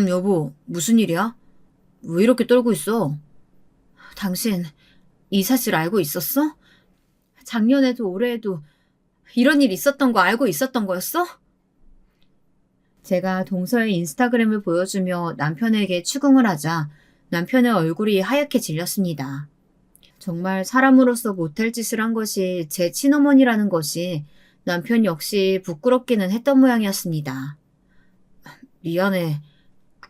Speaker 1: 여보, 무슨 일이야? 왜 이렇게 떨고 있어? 당신 이 사실 알고 있었어? 작년에도 올해에도 이런 일 있었던 거 알고 있었던 거였어? 제가 동서의 인스타그램을 보여주며 남편에게 추궁을 하자 남편의 얼굴이 하얗게 질렸습니다. 정말 사람으로서 못할 짓을 한 것이 제 친어머니라는 것이 남편 역시 부끄럽기는 했던 모양이었습니다. 미안해.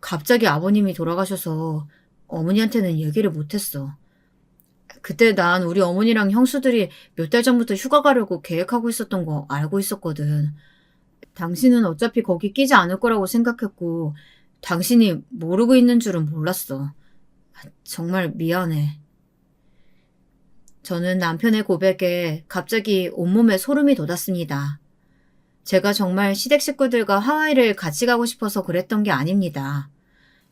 Speaker 1: 갑자기 아버님이 돌아가셔서 어머니한테는 얘기를 못했어. 그때 난 우리 어머니랑 형수들이 몇 달 전부터 휴가 가려고 계획하고 있었던 거 알고 있었거든. 당신은 어차피 거기 끼지 않을 거라고 생각했고 당신이 모르고 있는 줄은 몰랐어. 정말 미안해. 저는 남편의 고백에 갑자기 온몸에 소름이 돋았습니다. 제가 정말 시댁 식구들과 하와이를 같이 가고 싶어서 그랬던 게 아닙니다.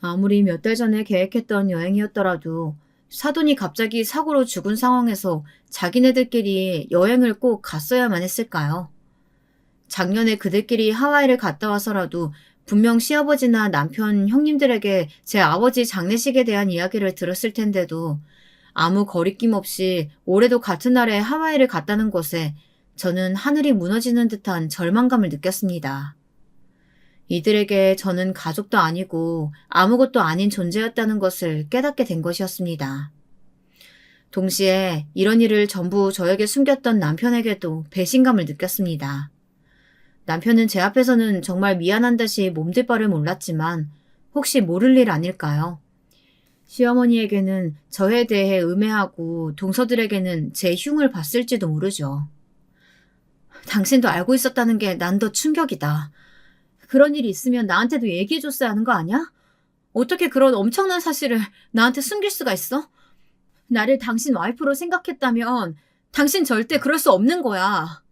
Speaker 1: 아무리 몇 달 전에 계획했던 여행이었더라도 사돈이 갑자기 사고로 죽은 상황에서 자기네들끼리 여행을 꼭 갔어야만 했을까요? 작년에 그들끼리 하와이를 갔다 와서라도 분명 시아버지나 남편, 형님들에게 제 아버지 장례식에 대한 이야기를 들었을 텐데도 아무 거리낌 없이 올해도 같은 날에 하와이를 갔다는 것에 저는 하늘이 무너지는 듯한 절망감을 느꼈습니다. 이들에게 저는 가족도 아니고 아무것도 아닌 존재였다는 것을 깨닫게 된 것이었습니다. 동시에 이런 일을 전부 저에게 숨겼던 남편에게도 배신감을 느꼈습니다. 남편은 제 앞에서는 정말 미안한 듯이 몸둘 바를 몰랐지만 혹시 모를 일 아닐까요? 시어머니에게는 저에 대해 음해하고 동서들에게는 제 흉을 봤을지도 모르죠. 당신도 알고 있었다는 게 난 더 충격이다. 그런 일이 있으면 나한테도 얘기해줬어야 하는 거 아니야? 어떻게 그런 엄청난 사실을 나한테 숨길 수가 있어? 나를 당신 와이프로 생각했다면 당신 절대 그럴 수 없는 거야.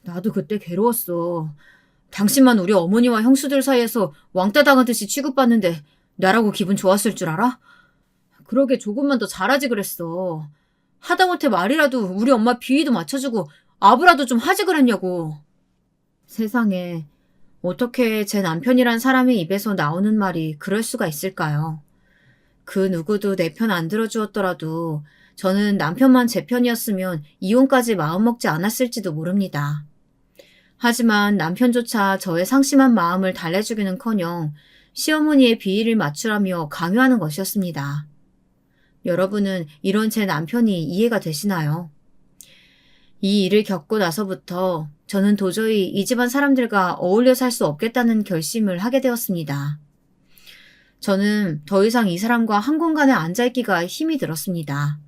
Speaker 1: 나도 그때 괴로웠어. 당신만 우리 어머니와 형수들 사이에서 왕따 당하듯이 취급받는데 나라고 기분 좋았을 줄 알아? 그러게 조금만 더 잘하지 그랬어. 하다못해 말이라도 우리 엄마 비위도 맞춰주고 아부라도 좀 하지 그랬냐고. 세상에 어떻게 제 남편이란 사람의 입에서 나오는 말이 그럴 수가 있을까요? 그 누구도 내 편 안 들어주었더라도 저는 남편만 제 편이었으면 이혼까지 마음먹지 않았을지도 모릅니다. 하지만 남편조차 저의 상심한 마음을 달래주기는커녕 시어머니의 비위를 맞추라며 강요하는 것이었습니다. 여러분은 이런 제 남편이 이해가 되시나요? 이 일을 겪고 나서부터 저는 도저히 이 집안 사람들과 어울려 살 수 없겠다는 결심을 하게 되었습니다. 저는 더 이상 이 사람과 한 공간에 앉아있기가 힘이 들었습니다.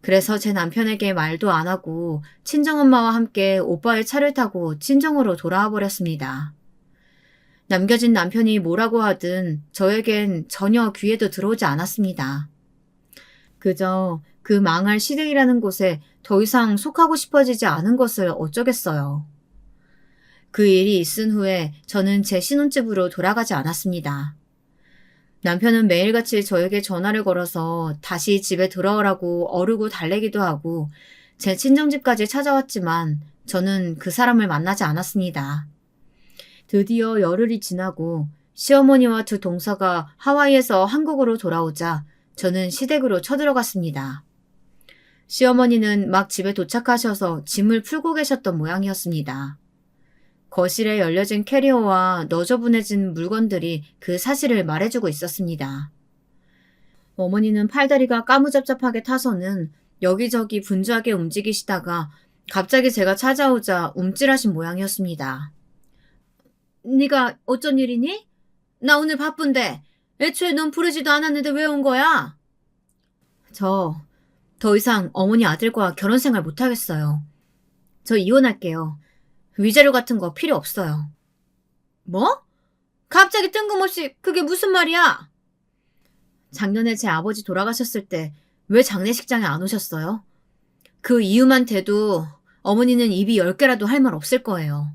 Speaker 1: 그래서 제 남편에게 말도 안 하고 친정엄마와 함께 오빠의 차를 타고 친정으로 돌아와 버렸습니다. 남겨진 남편이 뭐라고 하든 저에겐 전혀 귀에도 들어오지 않았습니다. 그저 그 망할 시댁이라는 곳에 더 이상 속하고 싶어지지 않은 것을 어쩌겠어요. 그 일이 있은 후에 저는 제 신혼집으로 돌아가지 않았습니다. 남편은 매일같이 저에게 전화를 걸어서 다시 집에 돌아오라고 어르고 달래기도 하고 제 친정집까지 찾아왔지만 저는 그 사람을 만나지 않았습니다. 드디어 열흘이 지나고 시어머니와 두 동서가 하와이에서 한국으로 돌아오자 저는 시댁으로 쳐들어갔습니다. 시어머니는 막 집에 도착하셔서 짐을 풀고 계셨던 모양이었습니다. 거실에 열려진 캐리어와 너저분해진 물건들이 그 사실을 말해주고 있었습니다. 어머니는 팔다리가 까무잡잡하게 타서는 여기저기 분주하게 움직이시다가 갑자기 제가 찾아오자 움찔하신 모양이었습니다. 네가 어쩐 일이니? 나 오늘 바쁜데 애초에 넌 부르지도 않았는데 왜 온 거야? 저 더 이상 어머니 아들과 결혼 생활 못하겠어요. 저 이혼할게요. 위자료 같은 거 필요 없어요. 뭐? 갑자기 뜬금없이 그게 무슨 말이야? 작년에 제 아버지 돌아가셨을 때 왜 장례식장에 안 오셨어요? 그 이유만 대도 어머니는 입이 10개라도 할 말 없을 거예요.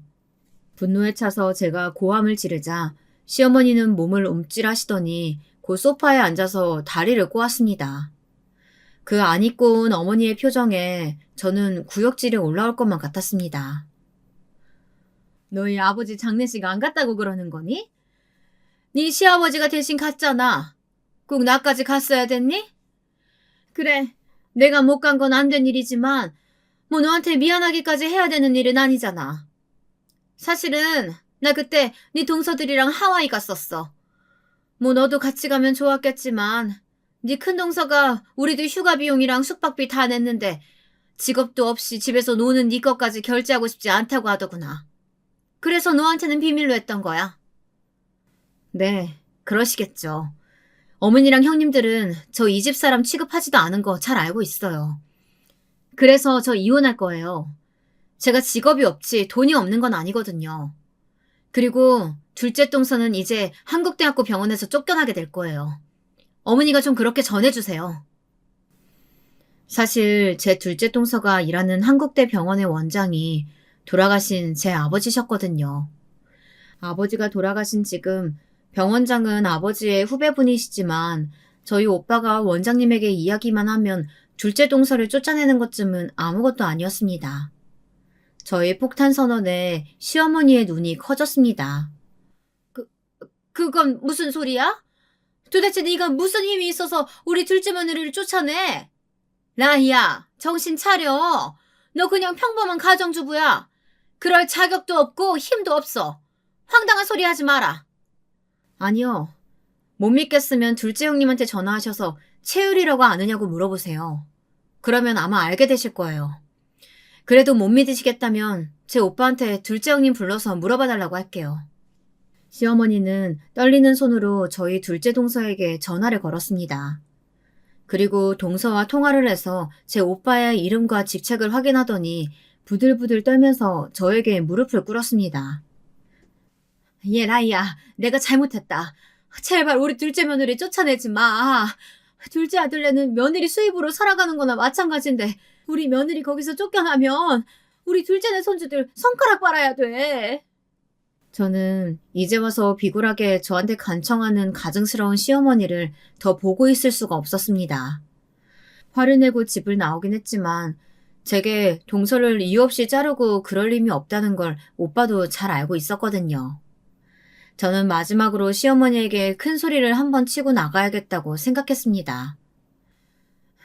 Speaker 1: 분노에 차서 제가 고함을 지르자 시어머니는 몸을 움찔하시더니 곧 소파에 앉아서 다리를 꼬았습니다. 그 안 입고 온 어머니의 표정에 저는 구역질이 올라올 것만 같았습니다. 너희 아버지 장례식 안 갔다고 그러는 거니? 네 시아버지가 대신 갔잖아. 꼭 나까지 갔어야 됐니? 그래, 내가 못 간 건 안 된 일이지만 뭐 너한테 미안하기까지 해야 되는 일은 아니잖아. 사실은 나 그때 네 동서들이랑 하와이 갔었어. 뭐 너도 같이 가면 좋았겠지만 네 큰동서가 우리들 휴가 비용이랑 숙박비 다 냈는데 직업도 없이 집에서 노는 네 것까지 결제하고 싶지 않다고 하더구나. 그래서 너한테는 비밀로 했던 거야. 네, 그러시겠죠. 어머니랑 형님들은 저 이 집 사람 취급하지도 않은 거 잘 알고 있어요. 그래서 저 이혼할 거예요. 제가 직업이 없지 돈이 없는 건 아니거든요. 그리고 둘째 동서는 이제 한국대학교 병원에서 쫓겨나게 될 거예요. 어머니가 좀 그렇게 전해주세요. 사실 제 둘째 동서가 일하는 한국대 병원의 원장이 돌아가신 제 아버지셨거든요. 아버지가 돌아가신 지금 병원장은 아버지의 후배분이시지만 저희 오빠가 원장님에게 이야기만 하면 둘째 동서를 쫓아내는 것쯤은 아무것도 아니었습니다. 저의 폭탄 선언에 시어머니의 눈이 커졌습니다. 그건 무슨 소리야? 도대체 네가 무슨 힘이 있어서 우리 둘째 며느리를 쫓아내? 라희야, 정신 차려. 너 그냥 평범한 가정주부야. 그럴 자격도 없고 힘도 없어. 황당한 소리 하지 마라. 아니요. 못 믿겠으면 둘째 형님한테 전화하셔서 채율이라고 아느냐고 물어보세요. 그러면 아마 알게 되실 거예요. 그래도 못 믿으시겠다면 제 오빠한테 둘째 형님 불러서 물어봐달라고 할게요. 시어머니는 떨리는 손으로 저희 둘째 동서에게 전화를 걸었습니다. 그리고 동서와 통화를 해서 제 오빠의 이름과 직책을 확인하더니 부들부들 떨면서 저에게 무릎을 꿇었습니다. 예, 라이야, 내가 잘못했다. 제발 우리 둘째 며느리 쫓아내지 마. 둘째 아들네는 며느리 수입으로 살아가는 거나 마찬가지인데 우리 며느리 거기서 쫓겨나면 우리 둘째네 손주들 손가락 빨아야 돼. 저는 이제 와서 비굴하게 저한테 간청하는 가증스러운 시어머니를 더 보고 있을 수가 없었습니다. 화를 내고 집을 나오긴 했지만 제게 동서를 이유 없이 자르고 그럴 힘이 없다는 걸 오빠도 잘 알고 있었거든요. 저는 마지막으로 시어머니에게 큰 소리를 한번 치고 나가야겠다고 생각했습니다.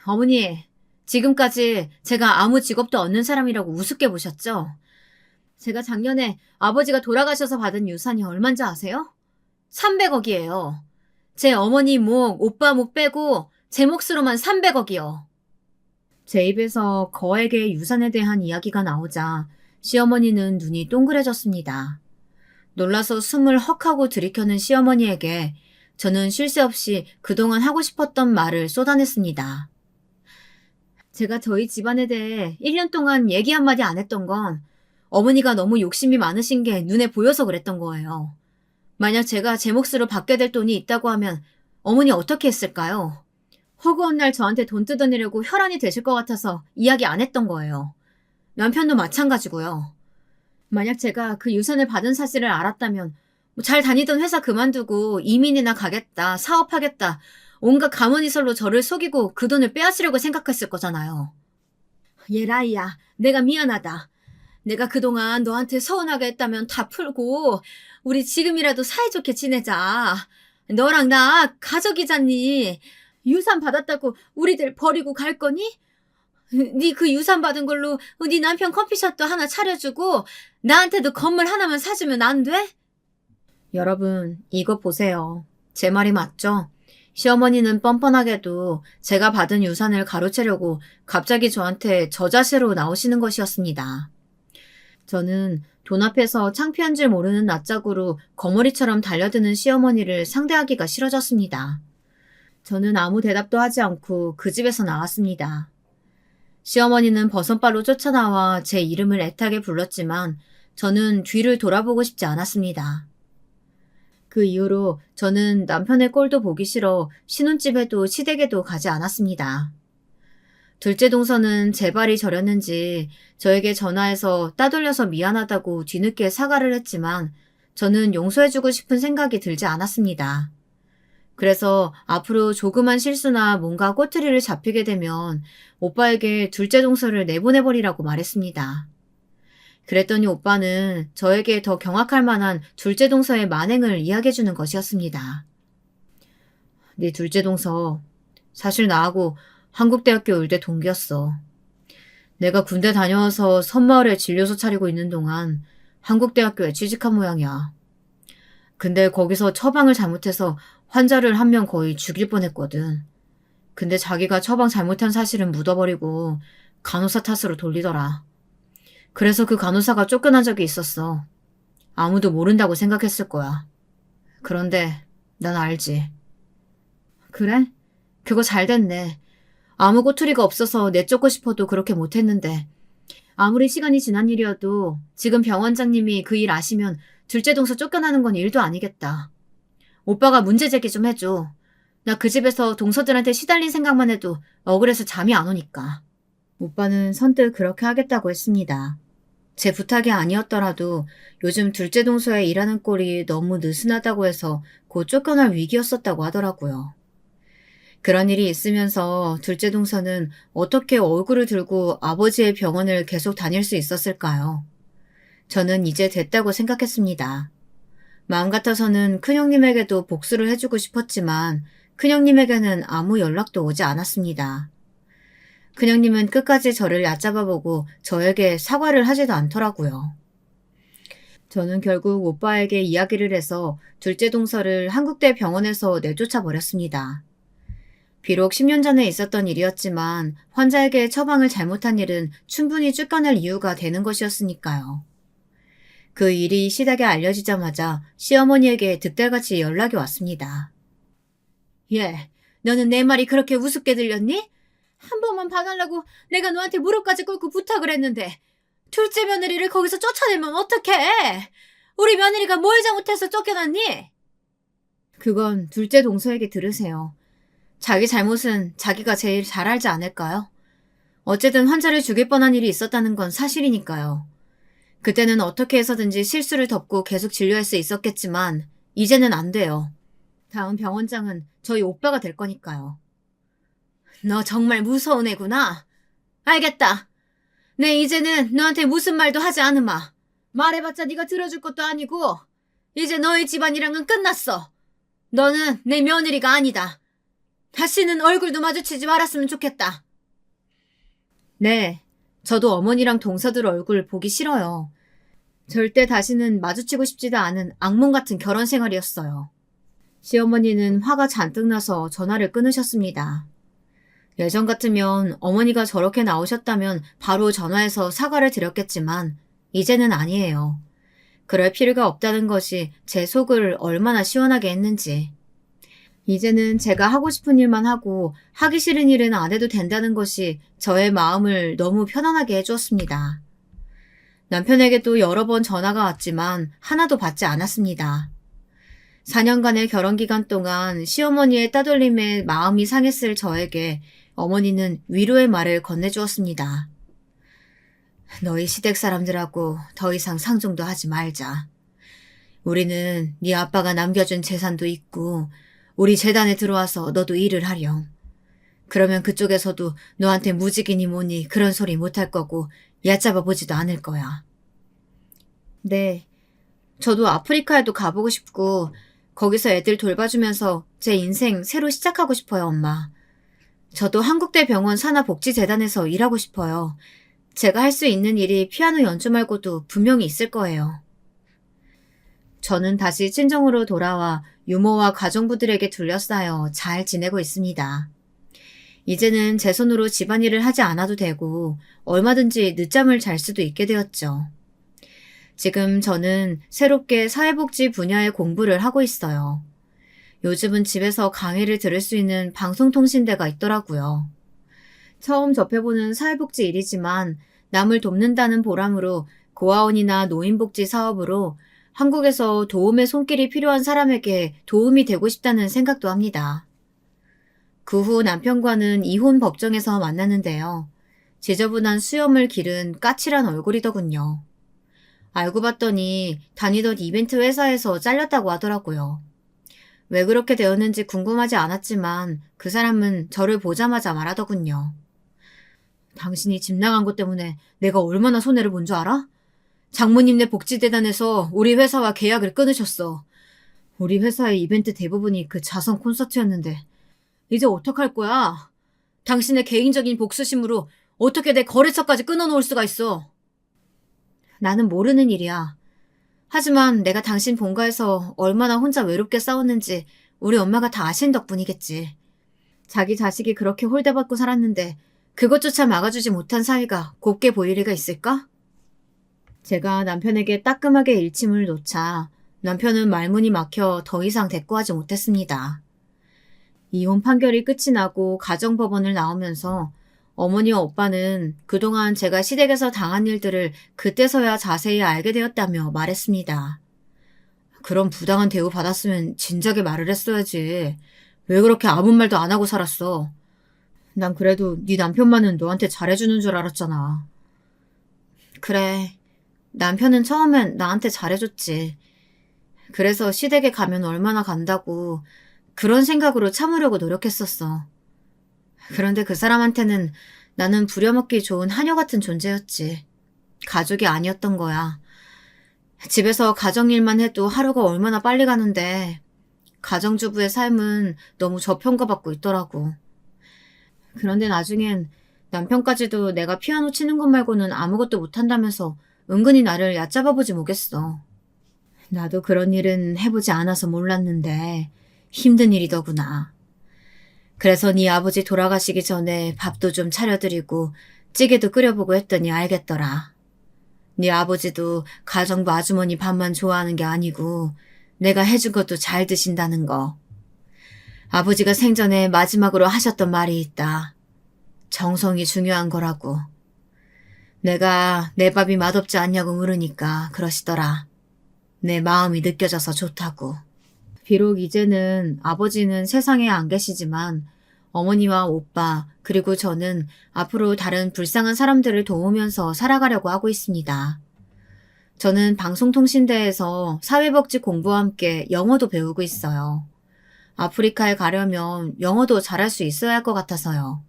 Speaker 1: 어머니, 지금까지 제가 아무 직업도 없는 사람이라고 우습게 보셨죠? 제가 작년에 아버지가 돌아가셔서 받은 유산이 얼마인지 아세요? 300억이에요. 제 어머니 목, 오빠 목 빼고 제 몫으로만 300억이요. 제 입에서 거액의 유산에 대한 이야기가 나오자 시어머니는 눈이 동그래졌습니다. 놀라서 숨을 헉하고 들이켜는 시어머니에게 저는 쉴 새 없이 그동안 하고 싶었던 말을 쏟아냈습니다. 제가 저희 집안에 대해 1년 동안 얘기 한마디 안 했던 건 어머니가 너무 욕심이 많으신 게 눈에 보여서 그랬던 거예요. 만약 제가 제 몫으로 받게 될 돈이 있다고 하면 어머니 어떻게 했을까요? 허구한 날 저한테 돈 뜯어내려고 혈안이 되실 것 같아서 이야기 안 했던 거예요. 남편도 마찬가지고요. 만약 제가 그 유산을 받은 사실을 알았다면 잘 다니던 회사 그만두고 이민이나 가겠다, 사업하겠다, 온갖 가문이설로 저를 속이고 그 돈을 빼앗으려고 생각했을 거잖아요. 예라이야, 내가 미안하다. 내가 그동안 너한테 서운하게 했다면 다 풀고 우리 지금이라도 사이좋게 지내자. 너랑 나 가족이잖니. 유산 받았다고 우리들 버리고 갈 거니? 네 그 유산 받은 걸로 네 남편 커피숍도 하나 차려주고 나한테도 건물 하나만 사주면 안 돼? 여러분, 이거 보세요. 제 말이 맞죠? 시어머니는 뻔뻔하게도 제가 받은 유산을 가로채려고 갑자기 저한테 저자세로 나오시는 것이었습니다. 저는 돈 앞에서 창피한 줄 모르는 낯짝으로 거머리처럼 달려드는 시어머니를 상대하기가 싫어졌습니다. 저는 아무 대답도 하지 않고 그 집에서 나왔습니다. 시어머니는 버선발로 쫓아나와 제 이름을 애타게 불렀지만 저는 뒤를 돌아보고 싶지 않았습니다. 그 이후로 저는 남편의 꼴도 보기 싫어 신혼집에도 시댁에도 가지 않았습니다. 둘째 동서는 제 발이 저렸는지 저에게 전화해서 따돌려서 미안하다고 뒤늦게 사과를 했지만 저는 용서해주고 싶은 생각이 들지 않았습니다. 그래서 앞으로 조그만 실수나 뭔가 꼬투리를 잡히게 되면 오빠에게 둘째 동서를 내보내버리라고 말했습니다. 그랬더니 오빠는 저에게 더 경악할 만한 둘째 동서의 만행을 이야기해주는 것이었습니다. 네 둘째 동서, 사실 나하고 한국대학교 의대 동기였어. 내가 군대 다녀와서 섬마을에 진료소 차리고 있는 동안 한국대학교에 취직한 모양이야. 근데 거기서 처방을 잘못해서 환자를 한 명 거의 죽일 뻔했거든. 근데 자기가 처방 잘못한 사실은 묻어버리고 간호사 탓으로 돌리더라. 그래서 그 간호사가 쫓겨난 적이 있었어. 아무도 모른다고 생각했을 거야. 그런데 난 알지. 그래? 그거 잘 됐네. 아무 꼬투리가 없어서 내쫓고 싶어도 그렇게 못했는데 아무리 시간이 지난 일이어도 지금 병원장님이 그 일 아시면 둘째 동서 쫓겨나는 건 일도 아니겠다. 오빠가 문제 제기 좀 해줘. 나 그 집에서 동서들한테 시달린 생각만 해도 억울해서 잠이 안 오니까. 오빠는 선뜻 그렇게 하겠다고 했습니다. 제 부탁이 아니었더라도 요즘 둘째 동서에 일하는 꼴이 너무 느슨하다고 해서 곧 쫓겨날 위기였었다고 하더라고요. 그런 일이 있으면서 둘째 동서는 어떻게 얼굴을 들고 아버지의 병원을 계속 다닐 수 있었을까요? 저는 이제 됐다고 생각했습니다. 마음 같아서는 큰형님에게도 복수를 해주고 싶었지만 큰형님에게는 아무 연락도 오지 않았습니다. 큰형님은 끝까지 저를 얕잡아보고 저에게 사과를 하지도 않더라고요. 저는 결국 오빠에게 이야기를 해서 둘째 동서를 한국대 병원에서 내쫓아 버렸습니다. 비록 10년 전에 있었던 일이었지만 환자에게 처방을 잘못한 일은 충분히 쫓겨날 이유가 되는 것이었으니까요. 그 일이 시댁에 알려지자마자 시어머니에게 득달같이 연락이 왔습니다. 예, 너는 내 말이 그렇게 우습게 들렸니? 한 번만 봐달라고 내가 너한테 무릎까지 꿇고 부탁을 했는데 둘째 며느리를 거기서 쫓아내면 어떡해? 우리 며느리가 뭘 잘못해서 쫓겨났니? 그건 둘째 동서에게 들으세요. 자기 잘못은 자기가 제일 잘 알지 않을까요? 어쨌든 환자를 죽일 뻔한 일이 있었다는 건 사실이니까요. 그때는 어떻게 해서든지 실수를 덮고 계속 진료할 수 있었겠지만 이제는 안 돼요. 다음 병원장은 저희 오빠가 될 거니까요. 너 정말 무서운 애구나. 알겠다. 내 이제는 너한테 무슨 말도 하지 않으마. 말해봤자 네가 들어줄 것도 아니고 이제 너희 집안이랑은 끝났어. 너는 내 며느리가 아니다. 다시는 얼굴도 마주치지 말았으면 좋겠다. 네, 저도 어머니랑 동서들 얼굴 보기 싫어요. 절대 다시는 마주치고 싶지도 않은 악몽 같은 결혼 생활이었어요. 시어머니는 화가 잔뜩 나서 전화를 끊으셨습니다. 예전 같으면 어머니가 저렇게 나오셨다면 바로 전화해서 사과를 드렸겠지만 이제는 아니에요. 그럴 필요가 없다는 것이 제 속을 얼마나 시원하게 했는지. 이제는 제가 하고 싶은 일만 하고 하기 싫은 일은 안 해도 된다는 것이 저의 마음을 너무 편안하게 해주었습니다. 남편에게도 여러 번 전화가 왔지만 하나도 받지 않았습니다. 4년간의 결혼 기간 동안 시어머니의 따돌림에 마음이 상했을 저에게 어머니는 위로의 말을 건네주었습니다. 너희 시댁 사람들하고 더 이상 상종도 하지 말자. 우리는 네 아빠가 남겨준 재산도 있고 우리 재단에 들어와서 너도 일을 하렴. 그러면 그쪽에서도 너한테 무직이니 뭐니 그런 소리 못할 거고 얕잡아 보지도 않을 거야. 네, 저도 아프리카에도 가보고 싶고 거기서 애들 돌봐주면서 제 인생 새로 시작하고 싶어요, 엄마. 저도 한국대병원 산하복지재단에서 일하고 싶어요. 제가 할 수 있는 일이 피아노 연주 말고도 분명히 있을 거예요. 저는 다시 친정으로 돌아와 유모와 가정부들에게 둘러싸여 잘 지내고 있습니다. 이제는 제 손으로 집안일을 하지 않아도 되고 얼마든지 늦잠을 잘 수도 있게 되었죠. 지금 저는 새롭게 사회복지 분야의 공부를 하고 있어요. 요즘은 집에서 강의를 들을 수 있는 방송통신대가 있더라고요. 처음 접해보는 사회복지 일이지만 남을 돕는다는 보람으로 고아원이나 노인복지 사업으로 한국에서 도움의 손길이 필요한 사람에게 도움이 되고 싶다는 생각도 합니다. 그 후 남편과는 이혼 법정에서 만났는데요. 지저분한 수염을 기른 까칠한 얼굴이더군요. 알고 봤더니 다니던 이벤트 회사에서 잘렸다고 하더라고요. 왜 그렇게 되었는지 궁금하지 않았지만 그 사람은 저를 보자마자 말하더군요. 당신이 집 나간 것 때문에 내가 얼마나 손해를 본 줄 알아? 장모님네 복지재단에서 우리 회사와 계약을 끊으셨어. 우리 회사의 이벤트 대부분이 그 자선 콘서트였는데 이제 어떡할 거야? 당신의 개인적인 복수심으로 어떻게 내 거래처까지 끊어놓을 수가 있어? 나는 모르는 일이야. 하지만 내가 당신 본가에서 얼마나 혼자 외롭게 싸웠는지 우리 엄마가 다 아신 덕분이겠지. 자기 자식이 그렇게 홀대받고 살았는데 그것조차 막아주지 못한 사위가 곱게 보일 리가 있을까? 제가 남편에게 따끔하게 일침을 놓자 남편은 말문이 막혀 더 이상 대꾸하지 못했습니다. 이혼 판결이 끝이 나고 가정법원을 나오면서 어머니와 오빠는 그동안 제가 시댁에서 당한 일들을 그때서야 자세히 알게 되었다며 말했습니다. 그런 부당한 대우 받았으면 진작에 말을 했어야지. 왜 그렇게 아무 말도 안 하고 살았어? 난 그래도 네 남편만은 너한테 잘해주는 줄 알았잖아. 그래. 남편은 처음엔 나한테 잘해줬지. 그래서 시댁에 가면 얼마나 간다고 그런 생각으로 참으려고 노력했었어. 그런데 그 사람한테는 나는 부려먹기 좋은 하녀 같은 존재였지. 가족이 아니었던 거야. 집에서 가정일만 해도 하루가 얼마나 빨리 가는데 가정주부의 삶은 너무 저평가받고 있더라고. 그런데 나중엔 남편까지도 내가 피아노 치는 것 말고는 아무것도 못한다면서 은근히 나를 얕잡아보지 뭐겠어. 나도 그런 일은 해보지 않아서 몰랐는데 힘든 일이더구나. 그래서 네 아버지 돌아가시기 전에 밥도 좀 차려드리고 찌개도 끓여보고 했더니 알겠더라. 네 아버지도 가정부 아주머니 밥만 좋아하는 게 아니고 내가 해준 것도 잘 드신다는 거. 아버지가 생전에 마지막으로 하셨던 말이 있다. 정성이 중요한 거라고. 내가 내 밥이 맛없지 않냐고 물으니까 그러시더라. 내 마음이 느껴져서 좋다고. 비록 이제는 아버지는 세상에 안 계시지만 어머니와 오빠 그리고 저는 앞으로 다른 불쌍한 사람들을 도우면서 살아가려고 하고 있습니다. 저는 방송통신대에서 사회복지 공부와 함께 영어도 배우고 있어요. 아프리카에 가려면 영어도 잘할 수 있어야 할 것 같아서요.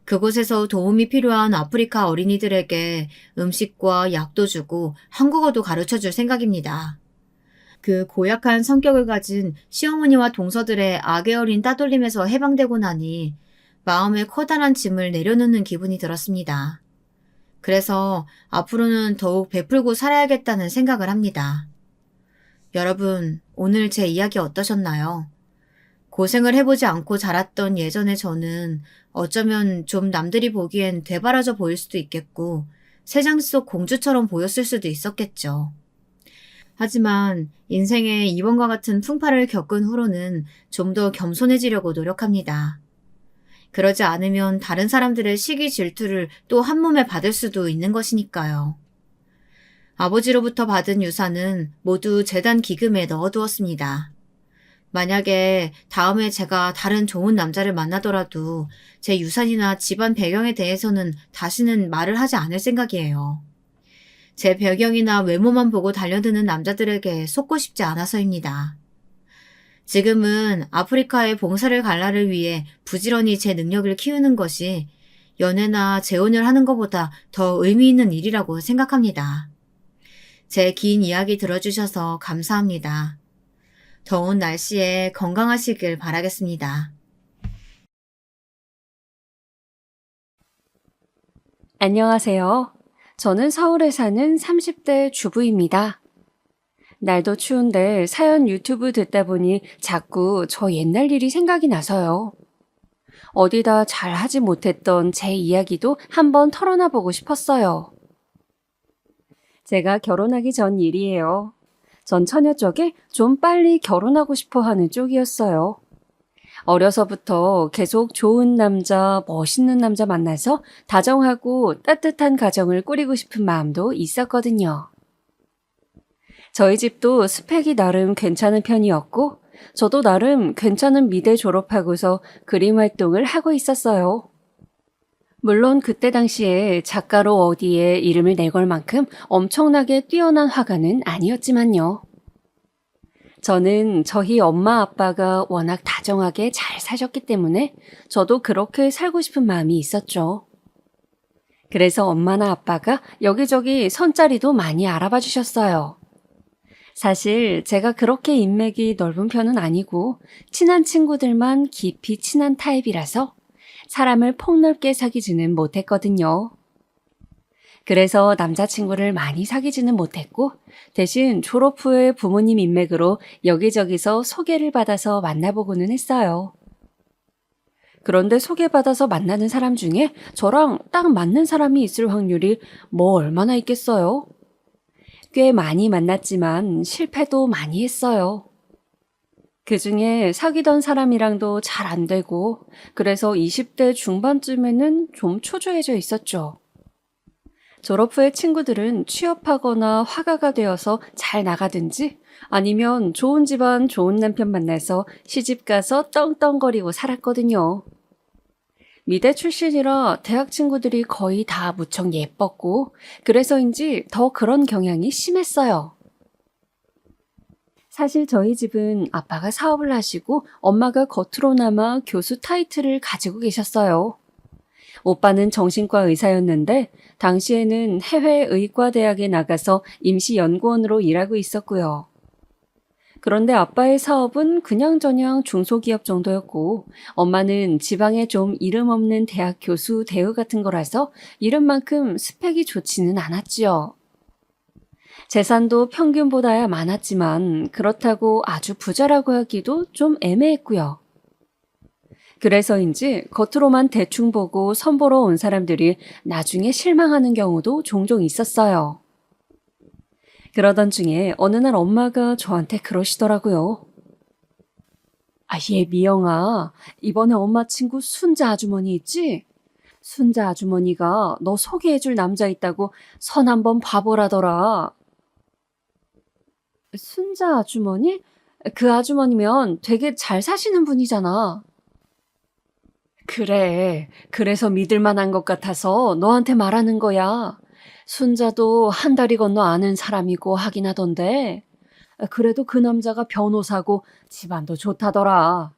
Speaker 1: 그곳에서 도움이 필요한 아프리카 어린이들에게 음식과 약도 주고 한국어도 가르쳐줄 생각입니다. 그 고약한 성격을 가진 시어머니와 동서들의 악에 어린 따돌림에서 해방되고 나니 마음에 커다란 짐을 내려놓는 기분이 들었습니다. 그래서 앞으로는 더욱 베풀고 살아야겠다는 생각을 합니다. 여러분, 오늘 제 이야기 어떠셨나요? 고생을 해보지 않고 자랐던 예전의 저는 어쩌면 좀 남들이 보기엔 되바라져 보일 수도 있겠고, 세상 속 공주처럼 보였을 수도 있었겠죠. 하지만 인생에 이번과 같은 풍파를 겪은 후로는 좀 더 겸손해지려고 노력합니다. 그러지 않으면 다른 사람들의 시기 질투를 또 한 몸에 받을 수도 있는 것이니까요. 아버지로부터 받은 유산은 모두 재단 기금에 넣어두었습니다. 만약에 다음에 제가 다른 좋은 남자를 만나더라도 제 유산이나 집안 배경에 대해서는 다시는 말을 하지 않을 생각이에요. 제 배경이나 외모만 보고 달려드는 남자들에게 속고 싶지 않아서입니다. 지금은 아프리카의 봉사를 갈라를 위해 부지런히 제 능력을 키우는 것이 연애나 재혼을 하는 것보다 더 의미 있는 일이라고 생각합니다. 제 긴 이야기 들어주셔서 감사합니다. 더운 날씨에 건강하시길 바라겠습니다.
Speaker 2: 안녕하세요. 저는 서울에 사는 30대 주부입니다. 날도 추운데 사연 유튜브 듣다 보니 자꾸 저 옛날 일이 생각이 나서요. 어디다 잘 하지 못했던 제 이야기도 한번 털어놔 보고 싶었어요. 제가 결혼하기 전 일이에요. 전 처녀 쪽에 좀 빨리 결혼하고 싶어 하는 쪽이었어요. 어려서부터 계속 좋은 남자, 멋있는 남자 만나서 다정하고 따뜻한 가정을 꾸리고 싶은 마음도 있었거든요. 저희 집도 스펙이 나름 괜찮은 편이었고, 저도 나름 괜찮은 미대 졸업하고서 그림 활동을 하고 있었어요. 물론 그때 당시에 작가로 어디에 이름을 내걸 만큼 엄청나게 뛰어난 화가는 아니었지만요. 저는 저희 엄마 아빠가 워낙 다정하게 잘 사셨기 때문에 저도 그렇게 살고 싶은 마음이 있었죠. 그래서 엄마나 아빠가 여기저기 선자리도 많이 알아봐 주셨어요. 사실 제가 그렇게 인맥이 넓은 편은 아니고 친한 친구들만 깊이 친한 타입이라서 사람을 폭넓게 사귀지는 못했거든요. 그래서 남자친구를 많이 사귀지는 못했고 대신 졸업 후에 부모님 인맥으로 여기저기서 소개를 받아서 만나보고는 했어요. 그런데 소개받아서 만나는 사람 중에 저랑 딱 맞는 사람이 있을 확률이 뭐 얼마나 있겠어요? 꽤 많이 만났지만 실패도 많이 했어요. 그중에 사귀던 사람이랑도 잘 안 되고 그래서 20대 중반쯤에는 좀 초조해져 있었죠. 졸업 후에 친구들은 취업하거나 화가가 되어서 잘 나가든지 아니면 좋은 집안 좋은 남편 만나서 시집가서 떵떵거리고 살았거든요. 미대 출신이라 대학 친구들이 거의 다 무척 예뻤고 그래서인지 더 그런 경향이 심했어요. 사실 저희 집은 아빠가 사업을 하시고 엄마가 겉으로나마 교수 타이틀을 가지고 계셨어요. 오빠는 정신과 의사였는데 당시에는 해외 의과대학에 나가서 임시연구원으로 일하고 있었고요. 그런데 아빠의 사업은 그냥저냥 중소기업 정도였고 엄마는 지방에 좀 이름 없는 대학 교수 대우 같은 거라서 이름만큼 스펙이 좋지는 않았지요. 재산도 평균보다야 많았지만 그렇다고 아주 부자라고 하기도 좀 애매했고요. 그래서인지 겉으로만 대충 보고 선보러 온 사람들이 나중에 실망하는 경우도 종종 있었어요. 그러던 중에 어느 날 엄마가 저한테 그러시더라고요. 아, 얘 미영아, 이번에 엄마 친구 순자 아주머니 있지? 순자 아주머니가 너 소개해줄 남자 있다고 선 한번 봐보라더라. 순자 아주머니? 그 아주머니면 되게 잘 사시는 분이잖아. 그래. 그래서 믿을 만한 것 같아서 너한테 말하는 거야. 순자도 한 다리 건너 아는 사람이고 하긴 하던데. 그래도 그 남자가 변호사고 집안도 좋다더라.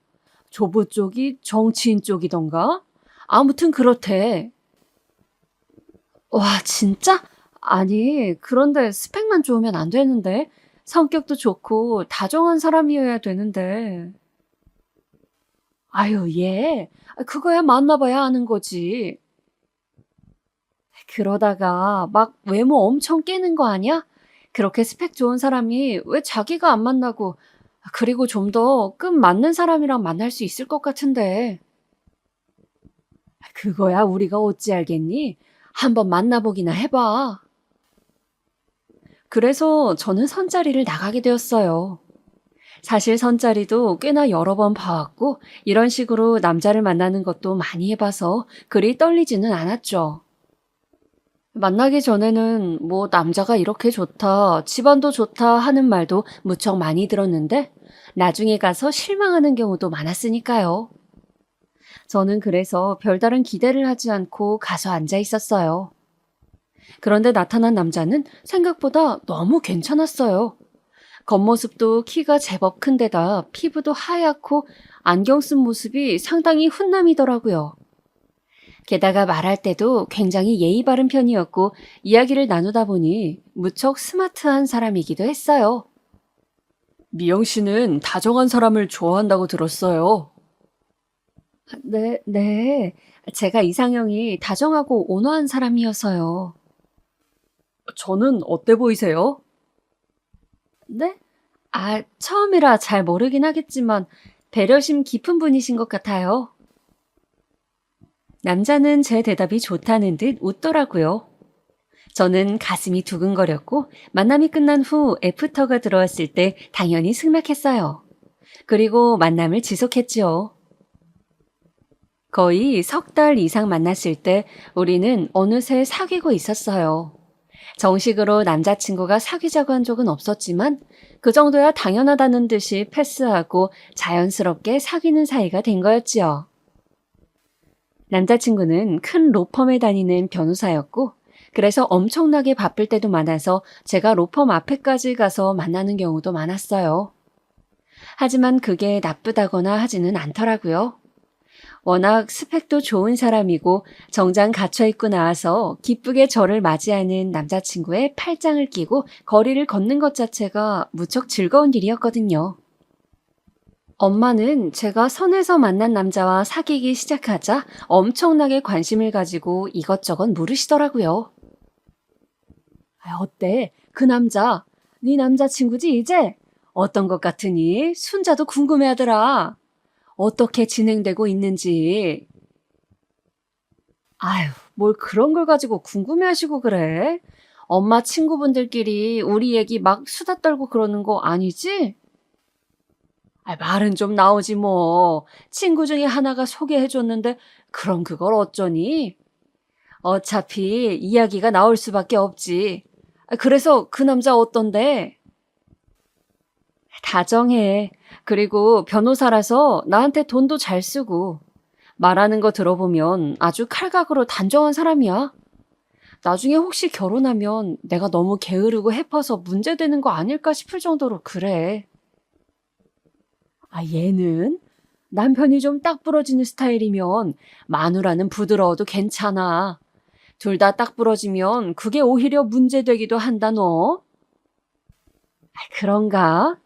Speaker 2: 조부 쪽이 정치인 쪽이던가? 아무튼 그렇대. 와, 진짜? 아니, 그런데 스펙만 좋으면 안 되는데. 성격도 좋고 다정한 사람이어야 되는데. 아유, 얘. 그거야 만나봐야 아는 거지. 그러다가 막 외모 엄청 깨는 거 아니야? 그렇게 스펙 좋은 사람이 왜 자기가 안 만나고, 그리고 좀 더 끈 맞는 사람이랑 만날 수 있을 것 같은데. 그거야 우리가 어찌 알겠니? 한번 만나보기나 해봐. 그래서 저는 선자리를 나가게 되었어요. 사실 선자리도 꽤나 여러 번 봐왔고, 이런 식으로 남자를 만나는 것도 많이 해봐서 그리 떨리지는 않았죠. 만나기 전에는 뭐 남자가 이렇게 좋다, 집안도 좋다 하는 말도 무척 많이 들었는데, 나중에 가서 실망하는 경우도 많았으니까요. 저는 그래서 별다른 기대를 하지 않고 가서 앉아 있었어요. 그런데 나타난 남자는 생각보다 너무 괜찮았어요. 겉모습도 키가 제법 큰 데다 피부도 하얗고 안경 쓴 모습이 상당히 훈남이더라고요. 게다가 말할 때도 굉장히 예의 바른 편이었고 이야기를 나누다 보니 무척 스마트한 사람이기도 했어요. 미영 씨는 다정한 사람을 좋아한다고 들었어요. 네. 제가 이상형이 다정하고 온화한 사람이어서요. 저는 어때 보이세요? 네? 처음이라 잘 모르긴 하겠지만 배려심 깊은 분이신 것 같아요. 남자는 제 대답이 좋다는 듯 웃더라고요. 저는 가슴이 두근거렸고 만남이 끝난 후 애프터가 들어왔을 때 당연히 승낙했어요. 그리고 만남을 지속했지요. 거의 석 달 이상 만났을 때 우리는 어느새 사귀고 있었어요. 정식으로 남자친구가 사귀자고 한 적은 없었지만 그 정도야 당연하다는 듯이 패스하고 자연스럽게 사귀는 사이가 된 거였지요. 남자친구는 큰 로펌에 다니는 변호사였고 그래서 엄청나게 바쁠 때도 많아서 제가 로펌 앞에까지 가서 만나는 경우도 많았어요. 하지만 그게 나쁘다거나 하지는 않더라고요. 워낙 스펙도 좋은 사람이고 정장 갖춰 입고 나와서 기쁘게 저를 맞이하는 남자친구의 팔짱을 끼고 거리를 걷는 것 자체가 무척 즐거운 일이었거든요. 엄마는 제가 선에서 만난 남자와 사귀기 시작하자 엄청나게 관심을 가지고 이것저것 물으시더라고요. 어때? 그 남자, 네 남자친구지 이제? 어떤 것 같으니? 순자도 궁금해하더라. 어떻게 진행되고 있는지. 아유, 뭘 그런 걸 가지고 궁금해하시고 그래? 엄마 친구분들끼리 우리 얘기 막 수다 떨고 그러는 거 아니지? 말은 좀 나오지 뭐. 친구 중에 하나가 소개해줬는데 그럼 그걸 어쩌니? 어차피 이야기가 나올 수밖에 없지. 그래서 그 남자 어떤데? 다정해. 그리고 변호사라서 나한테 돈도 잘 쓰고. 말하는 거 들어보면 아주 칼각으로 단정한 사람이야. 나중에 혹시 결혼하면 내가 너무 게으르고 해퍼서 문제되는 거 아닐까 싶을 정도로 그래. 얘는? 남편이 좀 딱 부러지는 스타일이면 마누라는 부드러워도 괜찮아. 둘 다 딱 부러지면 그게 오히려 문제되기도 한다, 너. 그런가?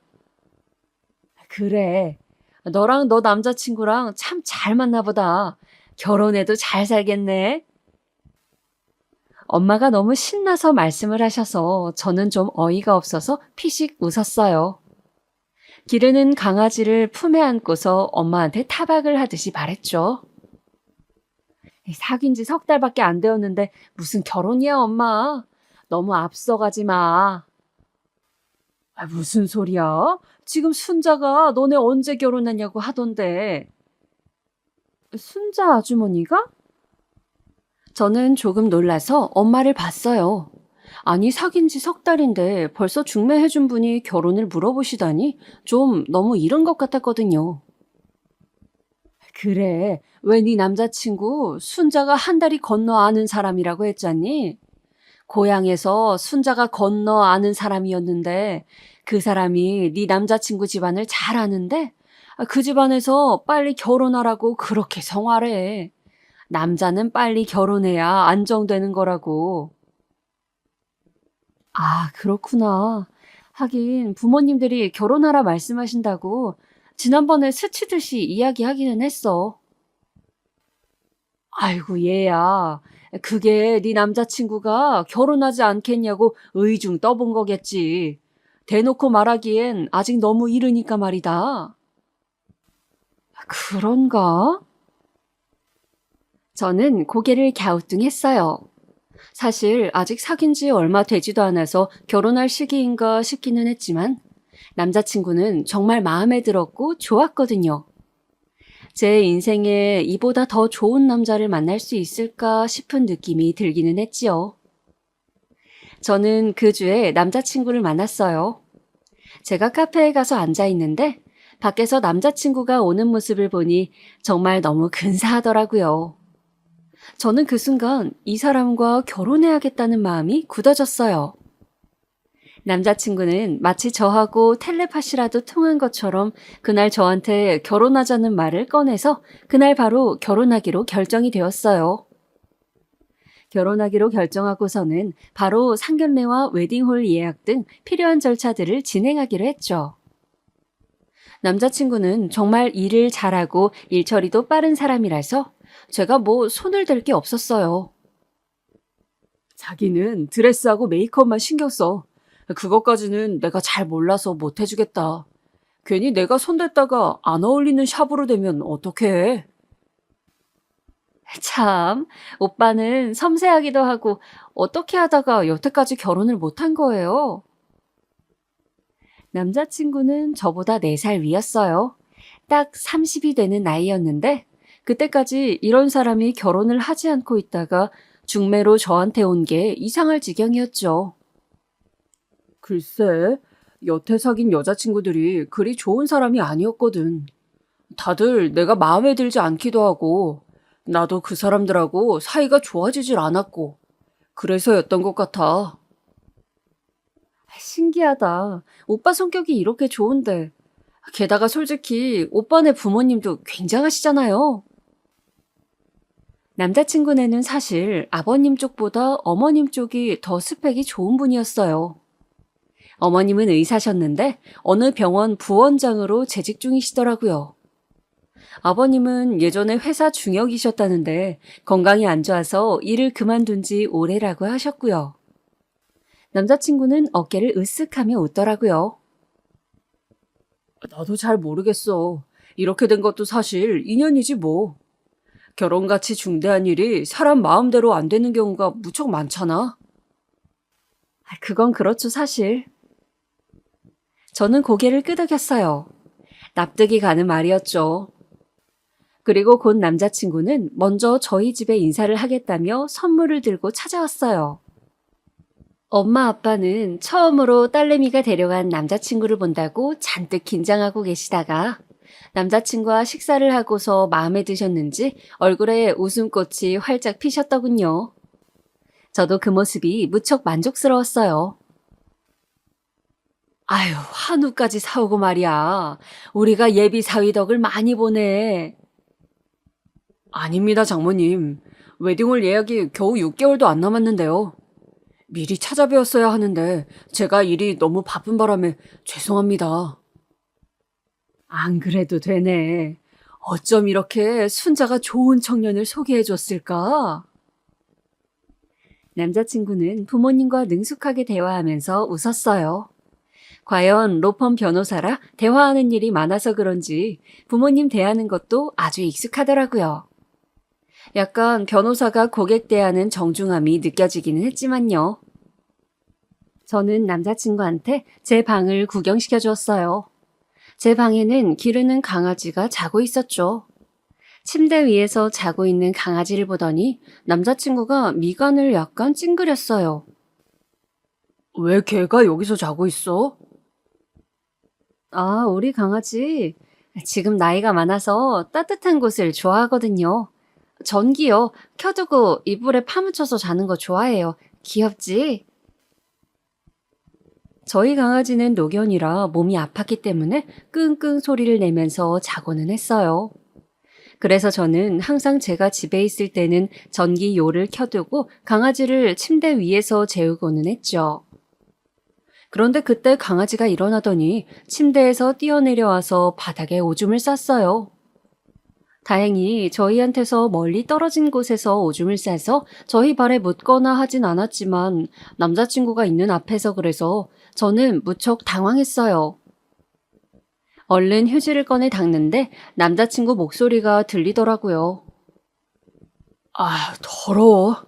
Speaker 2: 그래. 너랑 너 남자친구랑 참 잘 맞나 보다. 결혼해도 잘 살겠네. 엄마가 너무 신나서 말씀을 하셔서 저는 좀 어이가 없어서 피식 웃었어요. 기르는 강아지를 품에 안고서 엄마한테 타박을 하듯이 말했죠. 사귄 지 석 달밖에 안 되었는데 무슨 결혼이야, 엄마. 너무 앞서가지 마. 무슨 소리야? 지금 순자가 너네 언제 결혼하냐고 하던데. 순자 아주머니가? 저는 조금 놀라서 엄마를 봤어요. 아니, 사귄 지 석 달인데 벌써 중매해준 분이 결혼을 물어보시다니 좀 너무 이른 것 같았거든요. 그래, 왜 네 남자친구 순자가 한 달이 건너 아는 사람이라고 했잖니? 고향에서 순자가 건너 아는 사람이었는데 그 사람이 네 남자친구 집안을 잘 아는데 그 집안에서 빨리 결혼하라고 그렇게 성화래. 남자는 빨리 결혼해야 안정되는 거라고. 그렇구나. 하긴 부모님들이 결혼하라 말씀하신다고 지난번에 스치듯이 이야기하기는 했어. 아이고, 얘야. 그게 네 남자친구가 결혼하지 않겠냐고 의중 떠본 거겠지. 대놓고 말하기엔 아직 너무 이르니까 말이다. 그런가? 저는 고개를 갸우뚱했어요. 사실 아직 사귄 지 얼마 되지도 않아서 결혼할 시기인가 싶기는 했지만 남자친구는 정말 마음에 들었고 좋았거든요. 제 인생에 이보다 더 좋은 남자를 만날 수 있을까 싶은 느낌이 들기는 했지요. 저는 그 주에 남자친구를 만났어요. 제가 카페에 가서 앉아 있는데 밖에서 남자친구가 오는 모습을 보니 정말 너무 근사하더라고요. 저는 그 순간 이 사람과 결혼해야겠다는 마음이 굳어졌어요. 남자친구는 마치 저하고 텔레파시라도 통한 것처럼 그날 저한테 결혼하자는 말을 꺼내서 그날 바로 결혼하기로 결정이 되었어요. 결혼하기로 결정하고서는 바로 상견례와 웨딩홀 예약 등 필요한 절차들을 진행하기로 했죠. 남자친구는 정말 일을 잘하고 일처리도 빠른 사람이라서 제가 뭐 손을 댈 게 없었어요. 자기는 드레스하고 메이크업만 신경 써. 그것까지는 내가 잘 몰라서 못 해주겠다. 괜히 내가 손댔다가 안 어울리는 샵으로 되면 어떡해? 참, 오빠는 섬세하기도 하고 어떻게 하다가 여태까지 결혼을 못한 거예요? 남자친구는 저보다 4살 위였어요. 딱 30이 되는 나이였는데 그때까지 이런 사람이 결혼을 하지 않고 있다가 중매로 저한테 온 게 이상할 지경이었죠. 글쎄, 여태 사귄 여자친구들이 그리 좋은 사람이 아니었거든. 다들 내가 마음에 들지 않기도 하고, 나도 그 사람들하고 사이가 좋아지질 않았고, 그래서였던 것 같아. 신기하다. 오빠 성격이 이렇게 좋은데. 게다가 솔직히 오빠네 부모님도 굉장하시잖아요. 남자친구네는 사실 아버님 쪽보다 어머님 쪽이 더 스펙이 좋은 분이었어요. 어머님은 의사셨는데 어느 병원 부원장으로 재직 중이시더라고요. 아버님은 예전에 회사 중역이셨다는데 건강이 안 좋아서 일을 그만둔 지 오래라고 하셨고요. 남자친구는 어깨를 으쓱하며 웃더라고요. 나도 잘 모르겠어. 이렇게 된 것도 사실 인연이지 뭐. 결혼같이 중대한 일이 사람 마음대로 안 되는 경우가 무척 많잖아. 그건 그렇죠, 사실. 저는 고개를 끄덕였어요. 납득이 가는 말이었죠. 그리고 곧 남자친구는 먼저 저희 집에 인사를 하겠다며 선물을 들고 찾아왔어요. 엄마 아빠는 처음으로 딸내미가 데려간 남자친구를 본다고 잔뜩 긴장하고 계시다가 남자친구와 식사를 하고서 마음에 드셨는지 얼굴에 웃음꽃이 활짝 피셨더군요. 저도 그 모습이 무척 만족스러웠어요. 아유, 한우까지 사오고 말이야. 우리가 예비 사위 덕을 많이 보네. 아닙니다, 장모님. 웨딩홀 예약이 겨우 6개월도 안 남았는데요. 미리 찾아뵈었어야 하는데 제가 일이 너무 바쁜 바람에 죄송합니다. 안 그래도 되네. 어쩜 이렇게 순자가 좋은 청년을 소개해줬을까? 남자친구는 부모님과 능숙하게 대화하면서 웃었어요. 과연 로펌 변호사라 대화하는 일이 많아서 그런지 부모님 대하는 것도 아주 익숙하더라고요. 약간 변호사가 고객 대하는 정중함이 느껴지기는 했지만요. 저는 남자친구한테 제 방을 구경시켜 주었어요. 제 방에는 기르는 강아지가 자고 있었죠. 침대 위에서 자고 있는 강아지를 보더니 남자친구가 미간을 약간 찡그렸어요. 왜 걔가 여기서 자고 있어? 아, 우리 강아지. 지금 나이가 많아서 따뜻한 곳을 좋아하거든요. 전기요. 켜두고 이불에 파묻혀서 자는 거 좋아해요. 귀엽지? 저희 강아지는 노견이라 몸이 아팠기 때문에 끙끙 소리를 내면서 자고는 했어요. 그래서 저는 항상 제가 집에 있을 때는 전기요를 켜두고 강아지를 침대 위에서 재우고는 했죠. 그런데 그때 강아지가 일어나더니 침대에서 뛰어내려와서 바닥에 오줌을 쌌어요. 다행히 저희한테서 멀리 떨어진 곳에서 오줌을 싸서 저희 발에 묻거나 하진 않았지만 남자친구가 있는 앞에서 그래서 저는 무척 당황했어요. 얼른 휴지를 꺼내 닦는데 남자친구 목소리가 들리더라고요. 아, 더러워.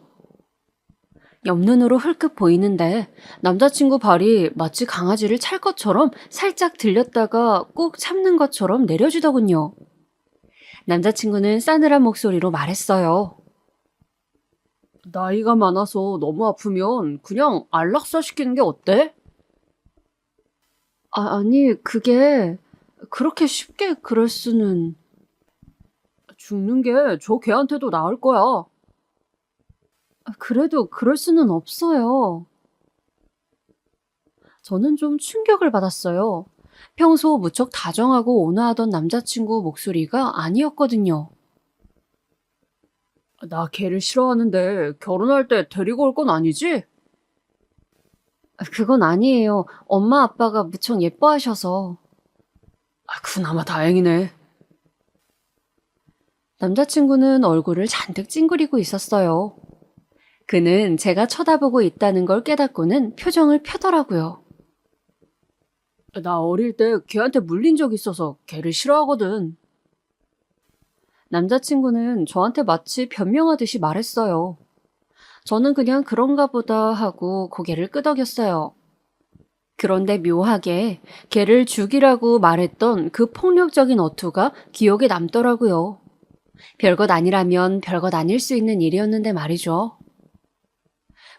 Speaker 2: 옆눈으로 흘끗 보이는데 남자친구 발이 마치 강아지를 찰 것처럼 살짝 들렸다가 꾹 참는 것처럼 내려지더군요. 남자친구는 싸늘한 목소리로 말했어요. 나이가 많아서 너무 아프면 그냥 안락사 시키는 게 어때? 아니, 그게 그렇게 쉽게 그럴 수는... 죽는 게 저 걔한테도 나을 거야. 그래도 그럴 수는 없어요. 저는 좀 충격을 받았어요. 평소 무척 다정하고 온화하던 남자친구 목소리가 아니었거든요. 나 걔를 싫어하는데 결혼할 때 데리고 올 건 아니지? 그건 아니에요. 엄마 아빠가 무척 예뻐하셔서. 그나마 다행이네. 남자친구는 얼굴을 잔뜩 찡그리고 있었어요. 그는 제가 쳐다보고 있다는 걸 깨닫고는 표정을 펴더라고요. 나 어릴 때 걔한테 물린 적 있어서 걔를 싫어하거든. 남자친구는 저한테 마치 변명하듯이 말했어요. 저는 그냥 그런가 보다 하고 고개를 끄덕였어요. 그런데 묘하게 걔를 죽이라고 말했던 그 폭력적인 어투가 기억에 남더라고요. 별것 아니라면 별것 아닐 수 있는 일이었는데 말이죠.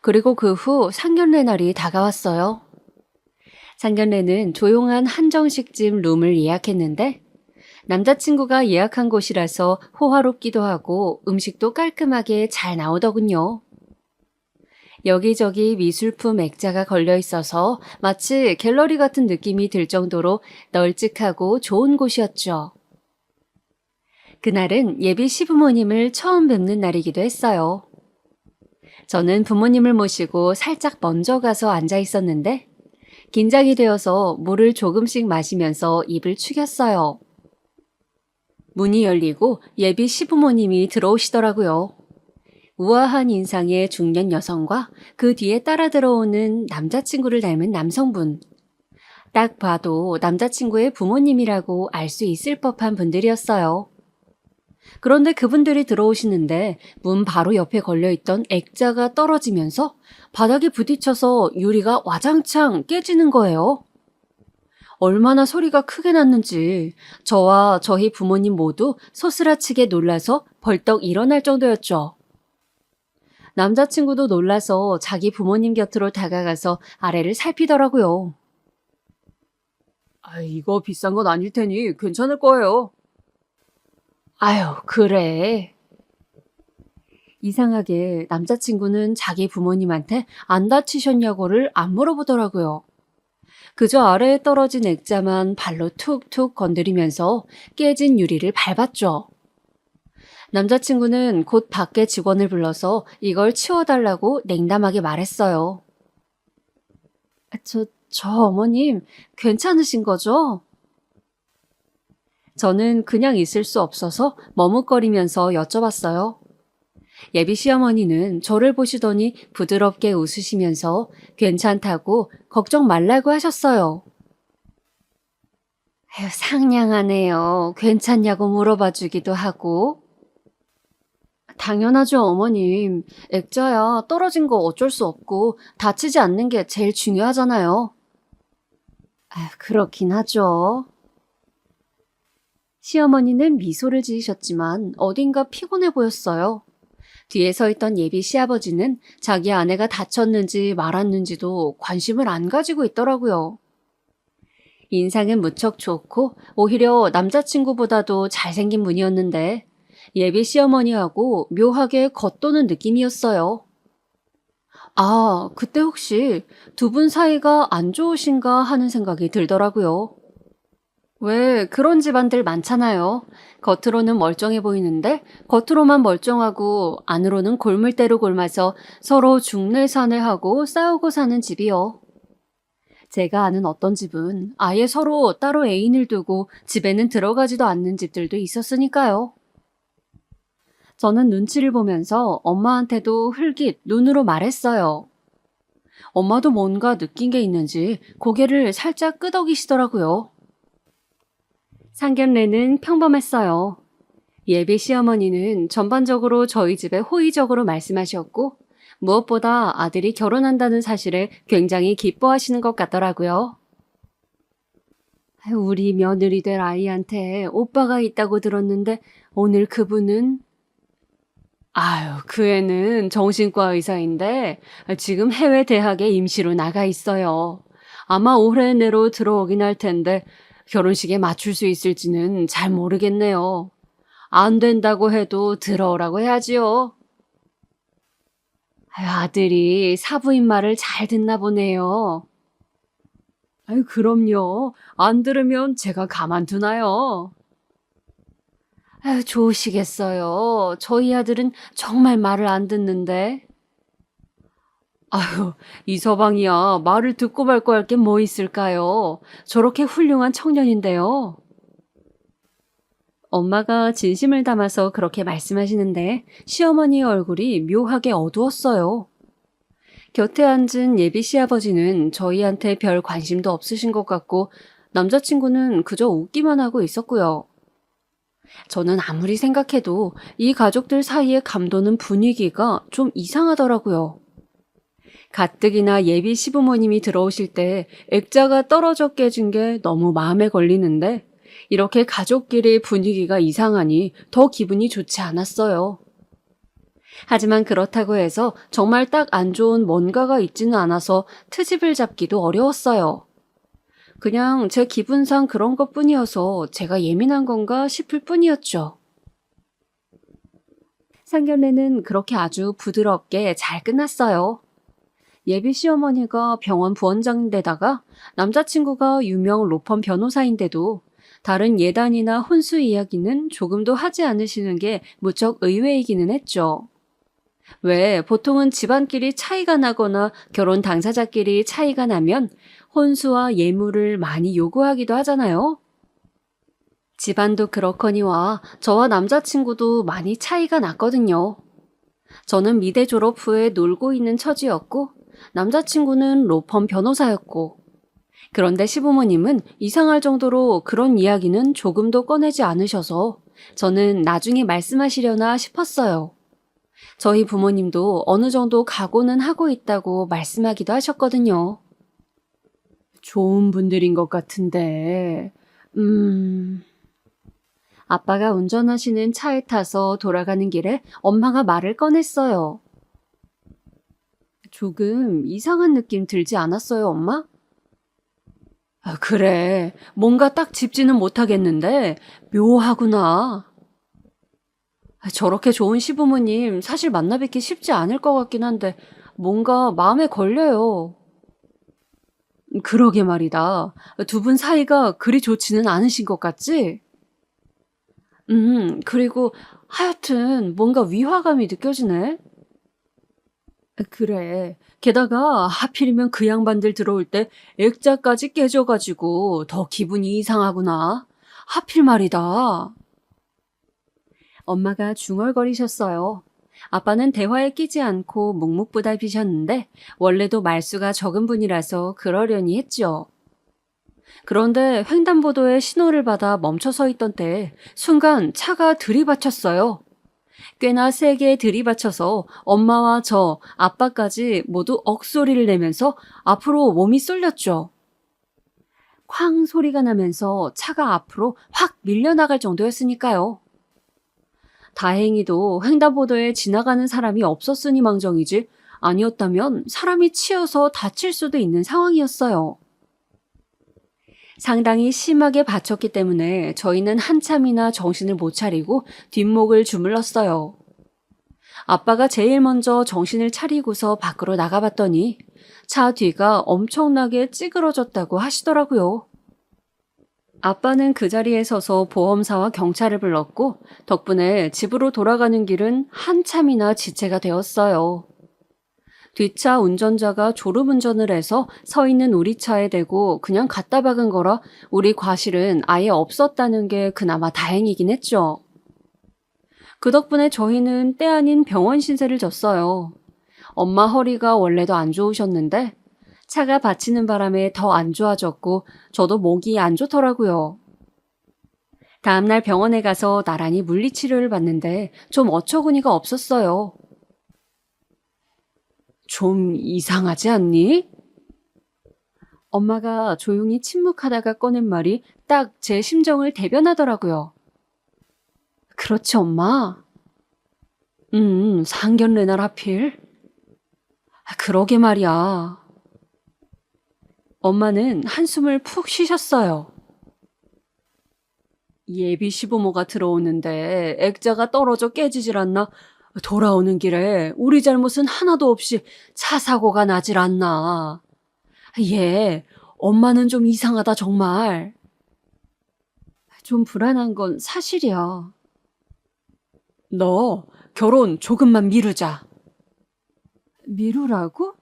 Speaker 2: 그리고 그 후 상견례 날이 다가왔어요. 상견례는 조용한 한정식집 룸을 예약했는데 남자친구가 예약한 곳이라서 호화롭기도 하고 음식도 깔끔하게 잘 나오더군요. 여기저기 미술품 액자가 걸려 있어서 마치 갤러리 같은 느낌이 들 정도로 널찍하고 좋은 곳이었죠. 그날은 예비 시부모님을 처음 뵙는 날이기도 했어요. 저는 부모님을 모시고 살짝 먼저 가서 앉아 있었는데 긴장이 되어서 물을 조금씩 마시면서 입을 축였어요. 문이 열리고 예비 시부모님이 들어오시더라고요. 우아한 인상의 중년 여성과 그 뒤에 따라 들어오는 남자친구를 닮은 남성분. 딱 봐도 남자친구의 부모님이라고 알 수 있을 법한 분들이었어요. 그런데 그분들이 들어오시는데 문 바로 옆에 걸려있던 액자가 떨어지면서 바닥에 부딪혀서 유리가 와장창 깨지는 거예요. 얼마나 소리가 크게 났는지 저와 저희 부모님 모두 소스라치게 놀라서 벌떡 일어날 정도였죠. 남자친구도 놀라서 자기 부모님 곁으로 다가가서 아래를 살피더라고요. 이거 비싼 건 아닐 테니 괜찮을 거예요. 아유, 그래. 이상하게 남자친구는 자기 부모님한테 안 다치셨냐고를 안 물어보더라고요. 그저 아래에 떨어진 액자만 발로 툭툭 건드리면서 깨진 유리를 밟았죠. 남자친구는 곧 밖에 직원을 불러서 이걸 치워달라고 냉담하게 말했어요. 저 어머님 괜찮으신 거죠? 저는 그냥 있을 수 없어서 머뭇거리면서 여쭤봤어요. 예비 시어머니는 저를 보시더니 부드럽게 웃으시면서 괜찮다고 걱정 말라고 하셨어요. 상냥하네요. 괜찮냐고 물어봐 주기도 하고. 당연하죠, 어머님. 액자야 떨어진 거 어쩔 수 없고 다치지 않는 게 제일 중요하잖아요. 그렇긴 하죠. 시어머니는 미소를 지으셨지만 어딘가 피곤해 보였어요. 뒤에 서 있던 예비 시아버지는 자기 아내가 다쳤는지 말았는지도 관심을 안 가지고 있더라고요. 인상은 무척 좋고 오히려 남자친구보다도 잘생긴 분이었는데 예비 시어머니하고 묘하게 겉도는 느낌이었어요. 그때 혹시 두 분 사이가 안 좋으신가 하는 생각이 들더라고요. 왜 그런 집안들 많잖아요. 겉으로는 멀쩡해 보이는데 겉으로만 멀쩡하고 안으로는 골물대로 골마서 서로 중내사내하고 싸우고 사는 집이요. 제가 아는 어떤 집은 아예 서로 따로 애인을 두고 집에는 들어가지도 않는 집들도 있었으니까요. 저는 눈치를 보면서 엄마한테도 흘깃 눈으로 말했어요. 엄마도 뭔가 느낀 게 있는지 고개를 살짝 끄덕이시더라고요. 상견례는 평범했어요. 예비 시어머니는 전반적으로 저희 집에 호의적으로 말씀하셨고, 무엇보다 아들이 결혼한다는 사실에 굉장히 기뻐하시는 것 같더라고요. 우리 며느리 될 아이한테 오빠가 있다고 들었는데 오늘 그분은? 그 애는 정신과 의사인데 지금 해외 대학에 임시로 나가 있어요. 아마 올해 내로 들어오긴 할 텐데 결혼식에 맞출 수 있을지는 잘 모르겠네요. 안 된다고 해도 들어오라고 해야지요. 아들이 사부인 말을 잘 듣나 보네요. 그럼요. 안 들으면 제가 가만두나요? 좋으시겠어요. 저희 아들은 정말 말을 안 듣는데. 이서방이야. 말을 듣고 말고 할 게 뭐 있을까요? 저렇게 훌륭한 청년인데요. 엄마가 진심을 담아서 그렇게 말씀하시는데 시어머니의 얼굴이 묘하게 어두웠어요. 곁에 앉은 예비 시아버지는 저희한테 별 관심도 없으신 것 같고 남자친구는 그저 웃기만 하고 있었고요. 저는 아무리 생각해도 이 가족들 사이에 감도는 분위기가 좀 이상하더라고요. 가뜩이나 예비 시부모님이 들어오실 때 액자가 떨어져 깨진 게 너무 마음에 걸리는데 이렇게 가족끼리 분위기가 이상하니 더 기분이 좋지 않았어요. 하지만 그렇다고 해서 정말 딱 안 좋은 뭔가가 있지는 않아서 트집을 잡기도 어려웠어요. 그냥 제 기분상 그런 것뿐이어서 제가 예민한 건가 싶을 뿐이었죠. 상견례는 그렇게 아주 부드럽게 잘 끝났어요. 예비 시어머니가 병원 부원장인데다가 남자친구가 유명 로펌 변호사인데도 다른 예단이나 혼수 이야기는 조금도 하지 않으시는 게 무척 의외이기는 했죠. 왜 보통은 집안끼리 차이가 나거나 결혼 당사자끼리 차이가 나면 혼수와 예물을 많이 요구하기도 하잖아요. 집안도 그렇거니와 저와 남자친구도 많이 차이가 났거든요. 저는 미대 졸업 후에 놀고 있는 처지였고 남자친구는 로펌 변호사였고 그런데 시부모님은 이상할 정도로 그런 이야기는 조금도 꺼내지 않으셔서 저는 나중에 말씀하시려나 싶었어요. 저희 부모님도 어느 정도 각오는 하고 있다고 말씀하기도 하셨거든요. 좋은 분들인 것 같은데, 아빠가 운전하시는 차에 타서 돌아가는 길에 엄마가 말을 꺼냈어요. 조금 이상한 느낌 들지 않았어요, 엄마? 그래. 뭔가 딱 짚지는 못하겠는데 묘하구나. 저렇게 좋은 시부모님 사실 만나 뵙기 쉽지 않을 것 같긴 한데 뭔가 마음에 걸려요. 그러게 말이다. 두 분 사이가 그리 좋지는 않으신 것 같지? 그리고 하여튼 뭔가 위화감이 느껴지네. 그래. 게다가 하필이면 그 양반들 들어올 때 액자까지 깨져가지고 더 기분이 이상하구나. 하필 말이다. 엄마가 중얼거리셨어요. 아빠는 대화에 끼지 않고 묵묵부답이셨는데 원래도 말수가 적은 분이라서 그러려니 했죠. 그런데 횡단보도에 신호를 받아 멈춰 서 있던 때에 순간 차가 들이받쳤어요. 꽤나 세게 들이받쳐서 엄마와 저, 아빠까지 모두 억소리를 내면서 앞으로 몸이 쏠렸죠. 쾅 소리가 나면서 차가 앞으로 확 밀려나갈 정도였으니까요. 다행히도 횡단보도에 지나가는 사람이 없었으니 망정이지 아니었다면 사람이 치여서 다칠 수도 있는 상황이었어요. 상당히 심하게 다쳤기 때문에 저희는 한참이나 정신을 못 차리고 뒷목을 주물렀어요. 아빠가 제일 먼저 정신을 차리고서 밖으로 나가봤더니 차 뒤가 엄청나게 찌그러졌다고 하시더라고요. 아빠는 그 자리에 서서 보험사와 경찰을 불렀고 덕분에 집으로 돌아가는 길은 한참이나 지체가 되었어요. 뒷차 운전자가 졸음운전을 해서 서 있는 우리 차에 대고 그냥 갖다 박은 거라 우리 과실은 아예 없었다는 게 그나마 다행이긴 했죠. 그 덕분에 저희는 때 아닌 병원 신세를 졌어요. 엄마 허리가 원래도 안 좋으셨는데 차가 받치는 바람에 더 안 좋아졌고 저도 목이 안 좋더라고요. 다음날 병원에 가서 나란히 물리치료를 받는데 좀 어처구니가 없었어요. 좀 이상하지 않니? 엄마가 조용히 침묵하다가 꺼낸 말이 딱 제 심정을 대변하더라고요. 그렇지, 엄마? 상견례날 하필? 그러게 말이야. 엄마는 한숨을 푹 쉬셨어요. 예비 시부모가 들어오는데 액자가 떨어져 깨지질 않나? 돌아오는 길에 우리 잘못은 하나도 없이 차 사고가 나질 않나? 얘, 엄마는 좀 이상하다 정말. 좀 불안한 건 사실이야. 너 결혼 조금만 미루자. 미루라고?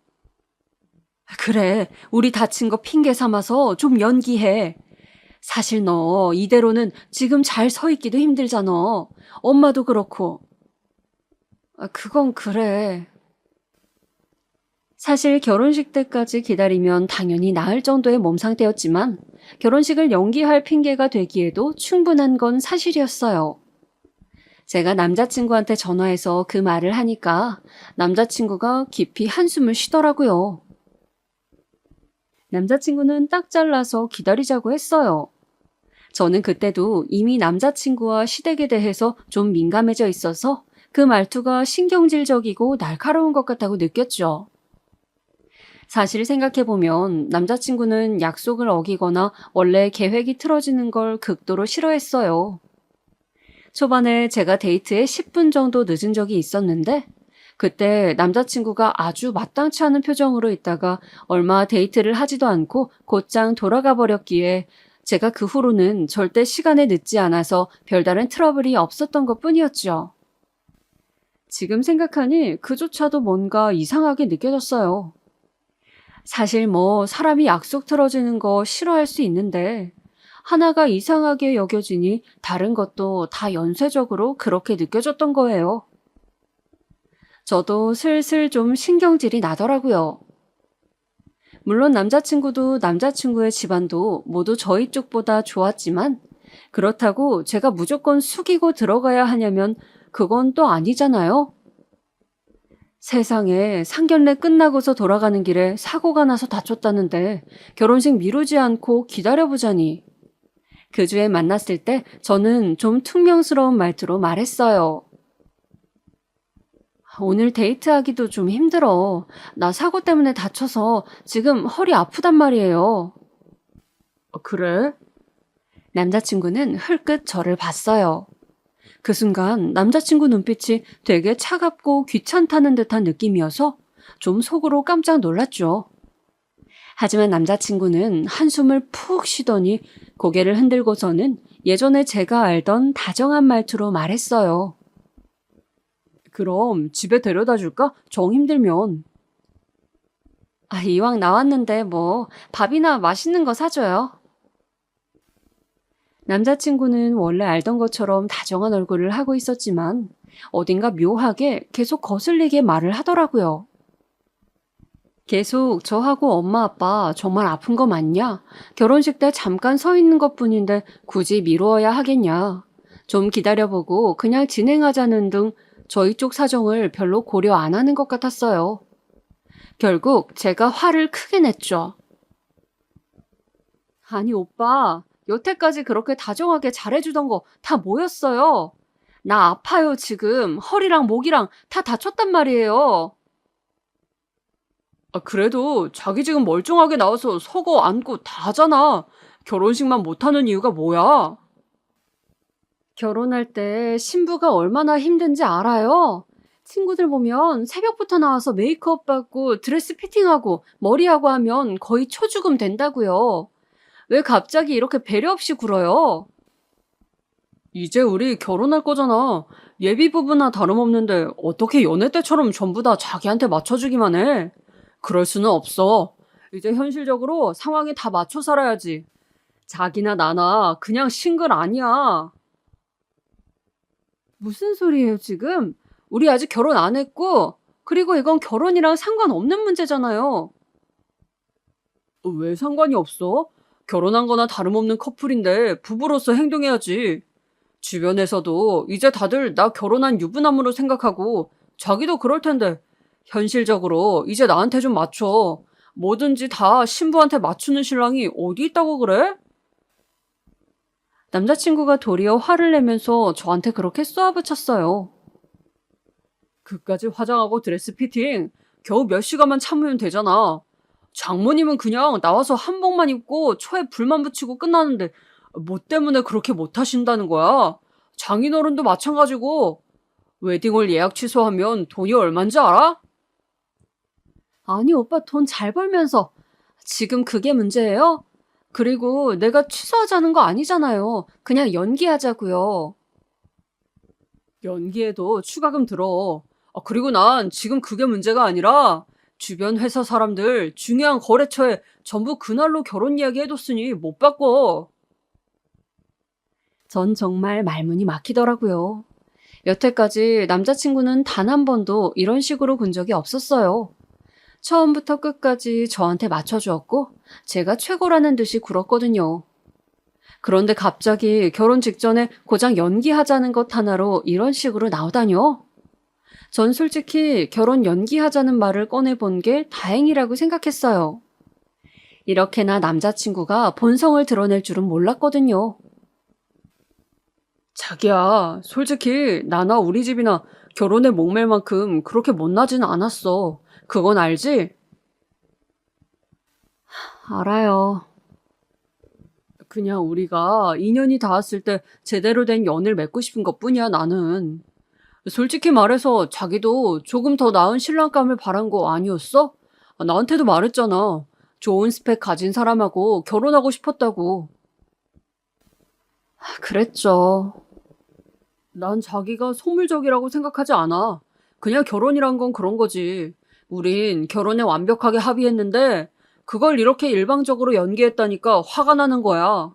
Speaker 2: 그래, 우리 다친 거 핑계 삼아서 좀 연기해. 사실 너 이대로는 지금 잘 서 있기도 힘들잖아. 엄마도 그렇고. 그건 그래. 사실 결혼식 때까지 기다리면 당연히 나을 정도의 몸 상태였지만 결혼식을 연기할 핑계가 되기에도 충분한 건 사실이었어요. 제가 남자친구한테 전화해서 그 말을 하니까 남자친구가 깊이 한숨을 쉬더라고요. 남자친구는 딱 잘라서 기다리자고 했어요. 저는 그때도 이미 남자친구와 시댁에 대해서 좀 민감해져 있어서 그 말투가 신경질적이고 날카로운 것 같다고 느꼈죠. 사실 생각해보면 남자친구는 약속을 어기거나 원래 계획이 틀어지는 걸 극도로 싫어했어요. 초반에 제가 데이트에 10분 정도 늦은 적이 있었는데 그때 남자친구가 아주 마땅치 않은 표정으로 있다가 얼마 데이트를 하지도 않고 곧장 돌아가 버렸기에 제가 그 후로는 절대 시간에 늦지 않아서 별다른 트러블이 없었던 것 뿐이었죠. 지금 생각하니 그조차도 뭔가 이상하게 느껴졌어요. 사실 뭐 사람이 약속 틀어지는 거 싫어할 수 있는데 하나가 이상하게 여겨지니 다른 것도 다 연쇄적으로 그렇게 느껴졌던 거예요. 저도 슬슬 좀 신경질이 나더라고요. 물론 남자친구도 남자친구의 집안도 모두 저희 쪽보다 좋았지만 그렇다고 제가 무조건 숙이고 들어가야 하냐면 그건 또 아니잖아요. 세상에 상견례 끝나고서 돌아가는 길에 사고가 나서 다쳤다는데 결혼식 미루지 않고 기다려보자니. 그 주에 만났을 때 저는 좀 퉁명스러운 말투로 말했어요. 오늘 데이트하기도 좀 힘들어. 나 사고 때문에 다쳐서 지금 허리 아프단 말이에요. 그래? 남자친구는 흘끗 저를 봤어요. 그 순간 남자친구 눈빛이 되게 차갑고 귀찮다는 듯한 느낌이어서 좀 속으로 깜짝 놀랐죠. 하지만 남자친구는 한숨을 푹 쉬더니 고개를 흔들고서는 예전에 제가 알던 다정한 말투로 말했어요. 그럼 집에 데려다 줄까? 정 힘들면. 이왕 나왔는데 뭐 밥이나 맛있는 거 사줘요. 남자친구는 원래 알던 것처럼 다정한 얼굴을 하고 있었지만 어딘가 묘하게 계속 거슬리게 말을 하더라고요. 계속 저하고 엄마 아빠 정말 아픈 거 맞냐? 결혼식 때 잠깐 서 있는 것뿐인데 굳이 미루어야 하겠냐? 좀 기다려보고 그냥 진행하자는 등 저희 쪽 사정을 별로 고려 안 하는 것 같았어요. 결국 제가 화를 크게 냈죠. 아니 오빠, 여태까지 그렇게 다정하게 잘해주던 거 다 뭐였어요? 나 아파요 지금. 허리랑 목이랑 다 다쳤단 말이에요. 그래도 자기 지금 멀쩡하게 나와서 서고 앉고 다 하잖아. 결혼식만 못하는 이유가 뭐야? 결혼할 때 신부가 얼마나 힘든지 알아요? 친구들 보면 새벽부터 나와서 메이크업 받고 드레스 피팅하고 머리하고 하면 거의 초죽음 된다고요. 왜 갑자기 이렇게 배려 없이 굴어요? 이제 우리 결혼할 거잖아. 예비 부부나 다름없는데 어떻게 연애 때처럼 전부 다 자기한테 맞춰주기만 해? 그럴 수는 없어. 이제 현실적으로 상황에 다 맞춰 살아야지. 자기나 나나 그냥 싱글 아니야. 무슨 소리예요, 지금? 우리 아직 결혼 안 했고, 그리고 이건 결혼이랑 상관없는 문제잖아요. 왜 상관이 없어? 결혼한 거나 다름없는 커플인데 부부로서 행동해야지. 주변에서도 이제 다들 나 결혼한 유부남으로 생각하고 자기도 그럴 텐데 현실적으로 이제 나한테 좀 맞춰. 뭐든지 다 신부한테 맞추는 신랑이 어디 있다고 그래? 남자친구가 도리어 화를 내면서 저한테 그렇게 쏘아붙였어요. 그까지 화장하고 드레스 피팅 겨우 몇 시간만 참으면 되잖아. 장모님은 그냥 나와서 한복만 입고 초에 불만 붙이고 끝나는데 뭐 때문에 그렇게 못 하신다는 거야? 장인어른도 마찬가지고 웨딩홀 예약 취소하면 돈이 얼만지 알아? 아니 오빠 돈 잘 벌면서 지금 그게 문제예요? 그리고 내가 취소하자는 거 아니잖아요. 그냥 연기하자고요. 연기해도 추가금 들어. 그리고 난 지금 그게 문제가 아니라 주변 회사 사람들 중요한 거래처에 전부 그날로 결혼 이야기 해뒀으니 못 바꿔. 전 정말 말문이 막히더라고요. 여태까지 남자친구는 단 한 번도 이런 식으로 군 적이 없었어요. 처음부터 끝까지 저한테 맞춰주었고 제가 최고라는 듯이 굴었거든요. 그런데 갑자기 결혼 직전에 고작 연기하자는 것 하나로 이런 식으로 나오다뇨? 전 솔직히 결혼 연기하자는 말을 꺼내본 게 다행이라고 생각했어요. 이렇게나 남자친구가 본성을 드러낼 줄은 몰랐거든요. 자기야, 솔직히 나나 우리 집이나 결혼에 목맬 만큼 그렇게 못나진 않았어. 그건 알지? 알아요. 그냥 우리가 인연이 닿았을 때 제대로 된 연을 맺고 싶은 것뿐이야, 나는. 솔직히 말해서 자기도 조금 더 나은 신랑감을 바란 거 아니었어? 나한테도 말했잖아. 좋은 스펙 가진 사람하고 결혼하고 싶었다고. 그랬죠. 난 자기가 속물적이라고 생각하지 않아. 그냥 결혼이란 건 그런 거지. 우린 결혼에 완벽하게 합의했는데 그걸 이렇게 일방적으로 연기했다니까 화가 나는 거야.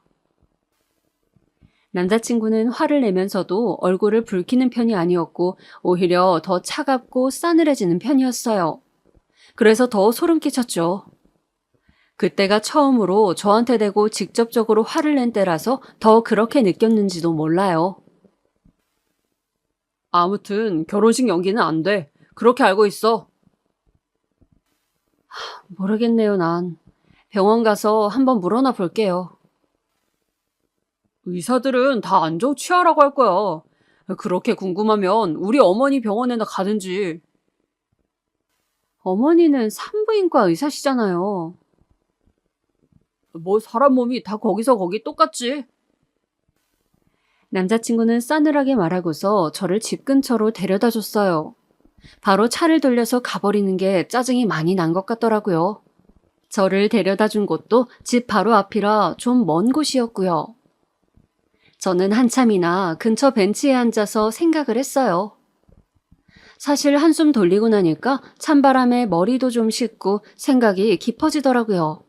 Speaker 2: 남자친구는 화를 내면서도 얼굴을 붉히는 편이 아니었고 오히려 더 차갑고 싸늘해지는 편이었어요. 그래서 더 소름 끼쳤죠. 그때가 처음으로 저한테 대고 직접적으로 화를 낸 때라서 더 그렇게 느꼈는지도 몰라요. 아무튼 결혼식 연기는 안 돼. 그렇게 알고 있어. 모르겠네요, 난. 병원 가서 한번 물어나 볼게요. 의사들은 다 안 좋은 치아라고 할 거야. 그렇게 궁금하면 우리 어머니 병원에나 가든지. 어머니는 산부인과 의사시잖아요. 뭐 사람 몸이 다 거기서 거기 똑같지. 남자친구는 싸늘하게 말하고서 저를 집 근처로 데려다 줬어요. 바로 차를 돌려서 가버리는 게 짜증이 많이 난 것 같더라고요. 저를 데려다 준 곳도 집 바로 앞이라 좀 먼 곳이었고요. 저는 한참이나 근처 벤치에 앉아서 생각을 했어요. 사실 한숨 돌리고 나니까 찬바람에 머리도 좀 식고 생각이 깊어지더라고요.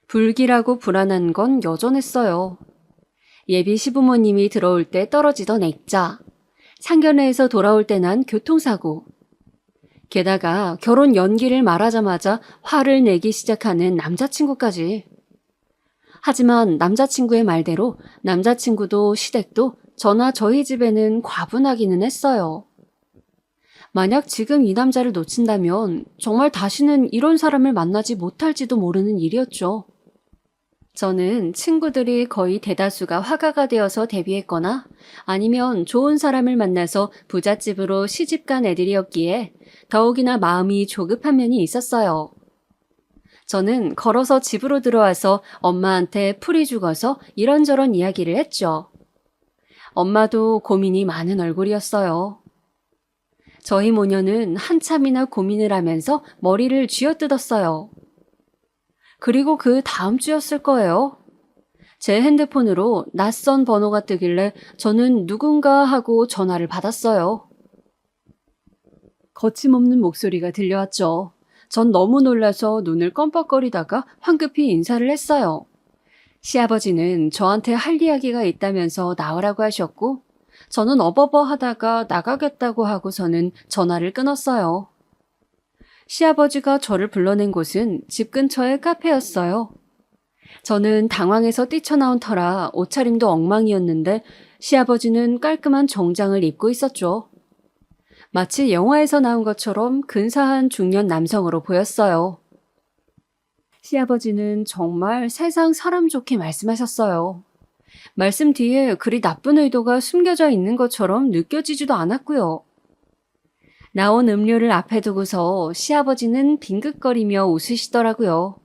Speaker 2: 불길하고 불안한 건 여전했어요. 예비 시부모님이 들어올 때 떨어지던 액자, 상견례에서 돌아올 때 난 교통사고, 게다가 결혼 연기를 말하자마자 화를 내기 시작하는 남자친구까지. 하지만 남자친구의 말대로 남자친구도 시댁도 저나 저희 집에는 과분하기는 했어요. 만약 지금 이 남자를 놓친다면 정말 다시는 이런 사람을 만나지 못할지도 모르는 일이었죠. 저는 친구들이 거의 대다수가 화가가 되어서 데뷔했거나 아니면 좋은 사람을 만나서 부잣집으로 시집간 애들이었기에 더욱이나 마음이 조급한 면이 있었어요. 저는 걸어서 집으로 들어와서 엄마한테 풀이 죽어서 이런저런 이야기를 했죠. 엄마도 고민이 많은 얼굴이었어요. 저희 모녀는 한참이나 고민을 하면서 머리를 쥐어뜯었어요. 그리고 그 다음 주였을 거예요. 제 핸드폰으로 낯선 번호가 뜨길래 저는 누군가 하고 전화를 받았어요. 거침없는 목소리가 들려왔죠. 전 너무 놀라서 눈을 껌뻑거리다가 황급히 인사를 했어요. 시아버지는 저한테 할 이야기가 있다면서 나오라고 하셨고 저는 어버버 하다가 나가겠다고 하고서는 전화를 끊었어요. 시아버지가 저를 불러낸 곳은 집 근처의 카페였어요. 저는 당황해서 뛰쳐나온 터라 옷차림도 엉망이었는데 시아버지는 깔끔한 정장을 입고 있었죠. 마치 영화에서 나온 것처럼 근사한 중년 남성으로 보였어요. 시아버지는 정말 세상 사람 좋게 말씀하셨어요. 말씀 뒤에 그리 나쁜 의도가 숨겨져 있는 것처럼 느껴지지도 않았고요. 나온 음료를 앞에 두고서 시아버지는 빙긋거리며 웃으시더라고요.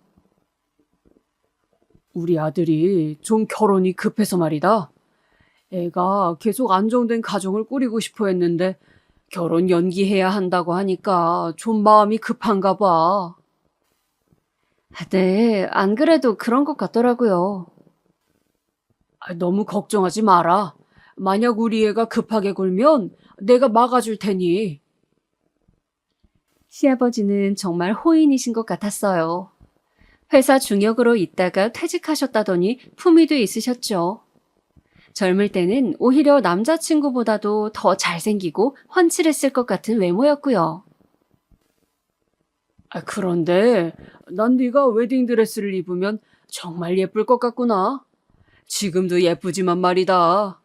Speaker 2: 우리 아들이 좀 결혼이 급해서 말이다. 애가 계속 안정된 가정을 꾸리고 싶어 했는데 결혼 연기해야 한다고 하니까 좀 마음이 급한가 봐. 네, 안 그래도 그런 것 같더라고요. 너무 걱정하지 마라. 만약 우리 애가 급하게 굴면 내가 막아줄 테니. 시아버지는 정말 호인이신 것 같았어요. 회사 중역으로 있다가 퇴직하셨다더니 품위도 있으셨죠. 젊을 때는 오히려 남자친구보다도 더 잘생기고 훤칠했을 것 같은 외모였고요. 그런데 난 네가 웨딩드레스를 입으면 정말 예쁠 것 같구나. 지금도 예쁘지만 말이다.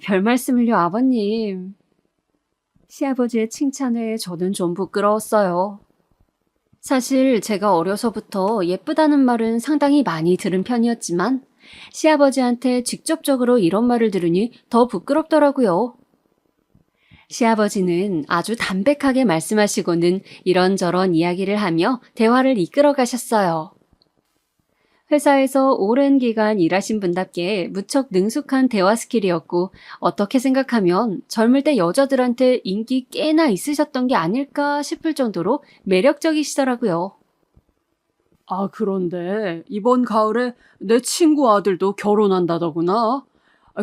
Speaker 2: 별 말씀을요, 아버님. 시아버지의 칭찬에 저는 좀 부끄러웠어요. 사실 제가 어려서부터 예쁘다는 말은 상당히 많이 들은 편이었지만 시아버지한테 직접적으로 이런 말을 들으니 더 부끄럽더라고요. 시아버지는 아주 담백하게 말씀하시고는 이런저런 이야기를 하며 대화를 이끌어 가셨어요. 회사에서 오랜 기간 일하신 분답게 무척 능숙한 대화 스킬이었고 어떻게 생각하면 젊을 때 여자들한테 인기 꽤나 있으셨던 게 아닐까 싶을 정도로 매력적이시더라고요. 그런데 이번 가을에 내 친구 아들도 결혼한다더구나.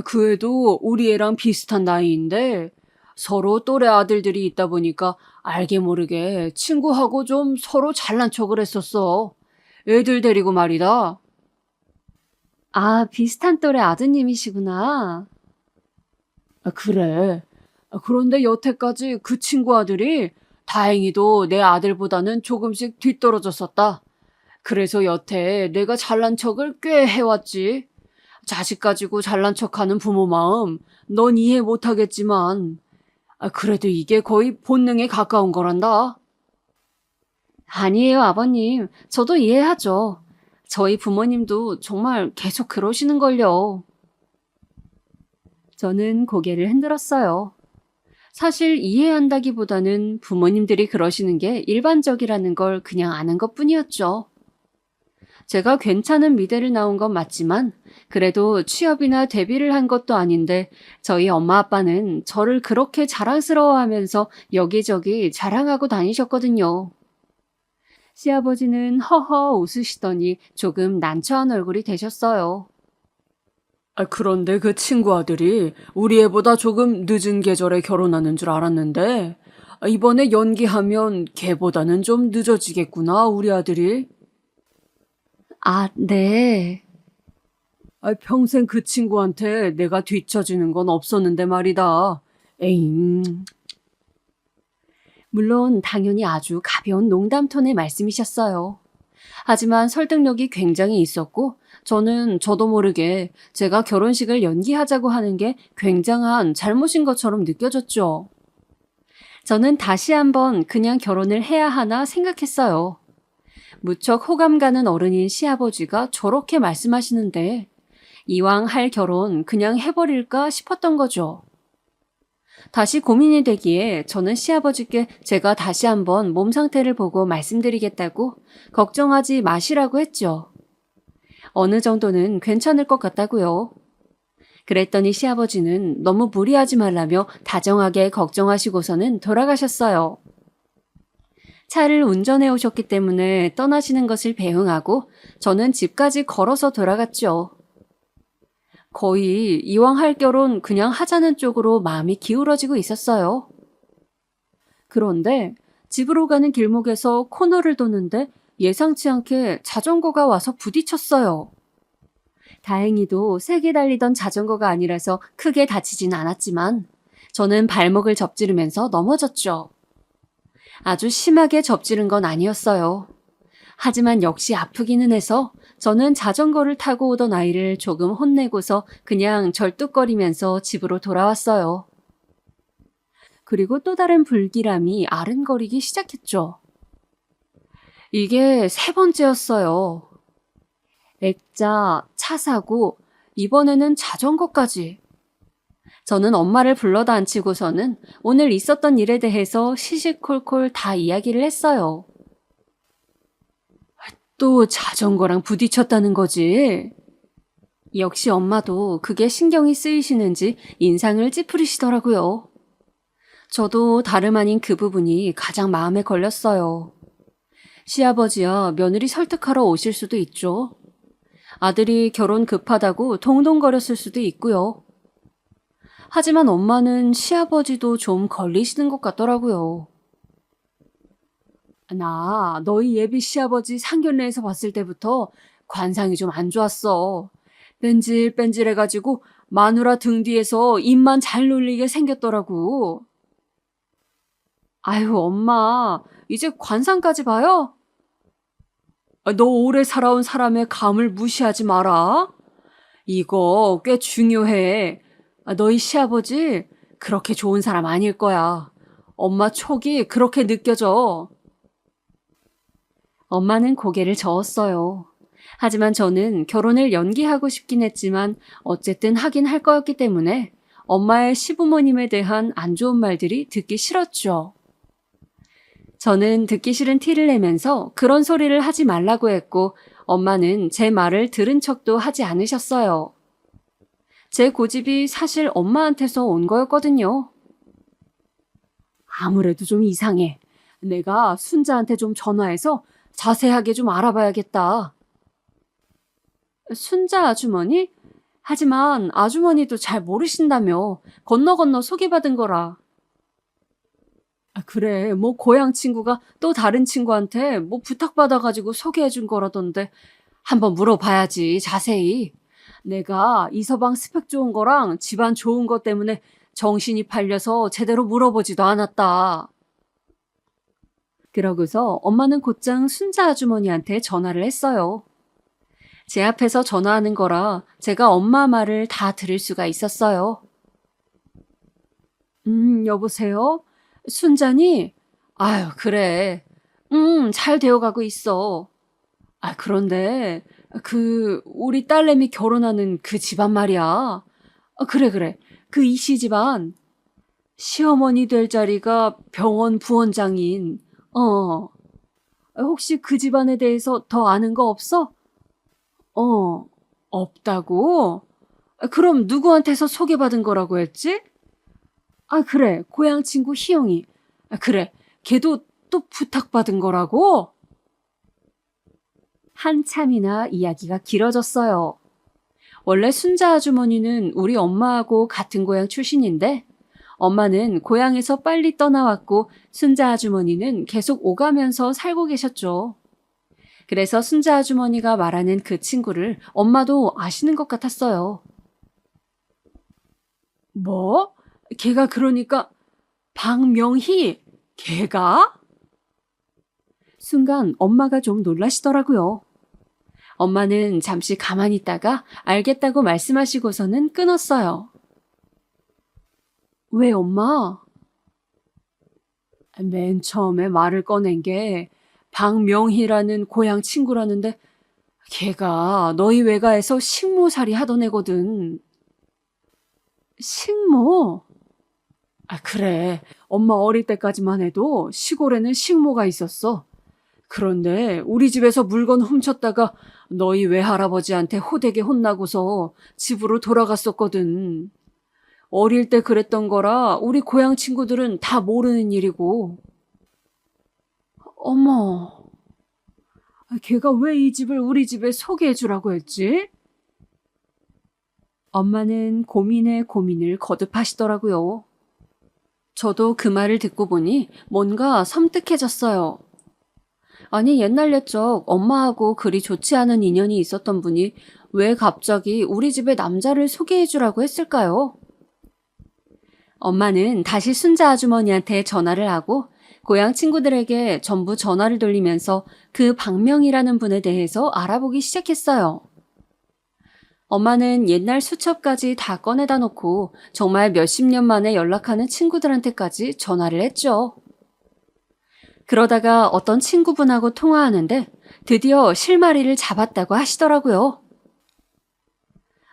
Speaker 2: 그 애도 우리 애랑 비슷한 나이인데 서로 또래 아들들이 있다 보니까 알게 모르게 친구하고 좀 서로 잘난 척을 했었어. 애들 데리고 말이다. 비슷한 또래 아드님이시구나. 그래. 그런데 여태까지 그 친구 아들이 다행히도 내 아들보다는 조금씩 뒤떨어졌었다. 그래서 여태 내가 잘난 척을 꽤 해왔지. 자식 가지고 잘난 척하는 부모 마음 넌 이해 못하겠지만 그래도 이게 거의 본능에 가까운 거란다. 아니에요, 아버님. 저도 이해하죠. 저희 부모님도 정말 계속 그러시는걸요. 저는 고개를 흔들었어요. 사실 이해한다기보다는 부모님들이 그러시는 게 일반적이라는 걸 그냥 아는 것뿐이었죠. 제가 괜찮은 미대를 나온 건 맞지만 그래도 취업이나 데뷔를 한 것도 아닌데 저희 엄마 아빠는 저를 그렇게 자랑스러워하면서 여기저기 자랑하고 다니셨거든요. 시아버지는 허허 웃으시더니 조금 난처한 얼굴이 되셨어요. 그런데 그 친구 아들이 우리 애보다 조금 늦은 계절에 결혼하는 줄 알았는데 이번에 연기하면 걔보다는 좀 늦어지겠구나, 우리 아들이. 네. 평생 그 친구한테 내가 뒤처지는 건 없었는데 말이다. 에잉. 물론 당연히 아주 가벼운 농담 톤의 말씀이셨어요. 하지만 설득력이 굉장히 있었고 저는 저도 모르게 제가 결혼식을 연기하자고 하는 게 굉장한 잘못인 것처럼 느껴졌죠. 저는 다시 한번 그냥 결혼을 해야 하나 생각했어요. 무척 호감 가는 어른인 시아버지가 저렇게 말씀하시는데 이왕 할 결혼 그냥 해버릴까 싶었던 거죠. 다시 고민이 되기에 저는 시아버지께 제가 다시 한번 몸 상태를 보고 말씀드리겠다고 걱정하지 마시라고 했죠. 어느 정도는 괜찮을 것 같다고요. 그랬더니 시아버지는 너무 무리하지 말라며 다정하게 걱정하시고서는 돌아가셨어요. 차를 운전해 오셨기 때문에 떠나시는 것을 배웅하고 저는 집까지 걸어서 돌아갔죠. 거의 이왕 할 결혼 그냥 하자는 쪽으로 마음이 기울어지고 있었어요. 그런데 집으로 가는 길목에서 코너를 도는데 예상치 않게 자전거가 와서 부딪혔어요. 다행히도 세게 달리던 자전거가 아니라서 크게 다치진 않았지만 저는 발목을 접지르면서 넘어졌죠. 아주 심하게 접지른 건 아니었어요. 하지만 역시 아프기는 해서 저는 자전거를 타고 오던 아이를 조금 혼내고서 그냥 절뚝거리면서 집으로 돌아왔어요. 그리고 또 다른 불길함이 아른거리기 시작했죠. 이게 세 번째였어요. 액자, 차 사고, 이번에는 자전거까지. 저는 엄마를 불러다 앉히고서는 오늘 있었던 일에 대해서 시시콜콜 다 이야기를 했어요. 또 자전거랑 부딪혔다는 거지. 역시 엄마도 그게 신경이 쓰이시는지 인상을 찌푸리시더라고요. 저도 다름 아닌 그 부분이 가장 마음에 걸렸어요. 시아버지야 며느리 설득하러 오실 수도 있죠. 아들이 결혼 급하다고 동동거렸을 수도 있고요. 하지만 엄마는 시아버지도 좀 걸리시는 것 같더라고요. 나 너희 예비 시아버지 상견례에서 봤을 때부터 관상이 좀 안 좋았어. 뺀질뺀질해가지고 마누라 등 뒤에서 입만 잘 놀리게 생겼더라고. 아유, 엄마, 이제 관상까지 봐요? 너 오래 살아온 사람의 감을 무시하지 마라. 이거 꽤 중요해. 너희 시아버지 그렇게 좋은 사람 아닐 거야. 엄마 촉이 그렇게 느껴져. 엄마는 고개를 저었어요. 하지만 저는 결혼을 연기하고 싶긴 했지만 어쨌든 하긴 할 거였기 때문에 엄마의 시부모님에 대한 안 좋은 말들이 듣기 싫었죠. 저는 듣기 싫은 티를 내면서 그런 소리를 하지 말라고 했고 엄마는 제 말을 들은 척도 하지 않으셨어요. 제 고집이 사실 엄마한테서 온 거였거든요. 아무래도 좀 이상해. 내가 순자한테 좀 전화해서 자세하게 좀 알아봐야겠다. 순자 아주머니? 하지만 아주머니도 잘 모르신다며. 건너 소개받은 거라. 그래, 뭐 고향 친구가 또 다른 친구한테 뭐 부탁받아가지고 소개해준 거라던데 한번 물어봐야지, 자세히. 내가 이서방 스펙 좋은 거랑 집안 좋은 것 때문에 정신이 팔려서 제대로 물어보지도 않았다. 그러고서 엄마는 곧장 순자 아주머니한테 전화를 했어요. 제 앞에서 전화하는 거라 제가 엄마 말을 다 들을 수가 있었어요. 여보세요? 순자니? 아유, 그래. 잘 되어가고 있어. 그런데 우리 딸내미 결혼하는 그 집안 말이야. 그래. 그 이씨 집안. 시어머니 될 자리가 병원 부원장인. 혹시 그 집안에 대해서 더 아는 거 없어? 없다고? 그럼 누구한테서 소개받은 거라고 했지? 그래. 고향 친구 희영이. 그래. 걔도 또 부탁받은 거라고? 한참이나 이야기가 길어졌어요. 원래 순자 아주머니는 우리 엄마하고 같은 고향 출신인데 엄마는 고향에서 빨리 떠나왔고 순자 아주머니는 계속 오가면서 살고 계셨죠. 그래서 순자 아주머니가 말하는 그 친구를 엄마도 아시는 것 같았어요. 뭐? 걔가 그러니까 박명희? 걔가? 순간 엄마가 좀 놀라시더라고요. 엄마는 잠시 가만히 있다가 알겠다고 말씀하시고서는 끊었어요. 왜 엄마? 맨 처음에 말을 꺼낸 게 박명희라는 고향 친구라는데 걔가 너희 외가에서 식모살이 하던 애거든. 식모? 그래. 엄마 어릴 때까지만 해도 시골에는 식모가 있었어. 그런데 우리 집에서 물건 훔쳤다가 너희 외할아버지한테 호되게 혼나고서 집으로 돌아갔었거든. 어릴 때 그랬던 거라 우리 고향 친구들은 다 모르는 일이고. 어머, 걔가 왜 이 집을 우리 집에 소개해주라고 했지? 엄마는 고민에 고민을 거듭하시더라고요. 저도 그 말을 듣고 보니 뭔가 섬뜩해졌어요. 아니, 옛날 옛적 엄마하고 그리 좋지 않은 인연이 있었던 분이 왜 갑자기 우리 집에 남자를 소개해 주라고 했을까요? 엄마는 다시 순자 아주머니한테 전화를 하고 고향 친구들에게 전부 전화를 돌리면서 그 박명이라는 분에 대해서 알아보기 시작했어요. 엄마는 옛날 수첩까지 다 꺼내다 놓고 정말 몇십 년 만에 연락하는 친구들한테까지 전화를 했죠. 그러다가 어떤 친구분하고 통화하는데 드디어 실마리를 잡았다고 하시더라고요.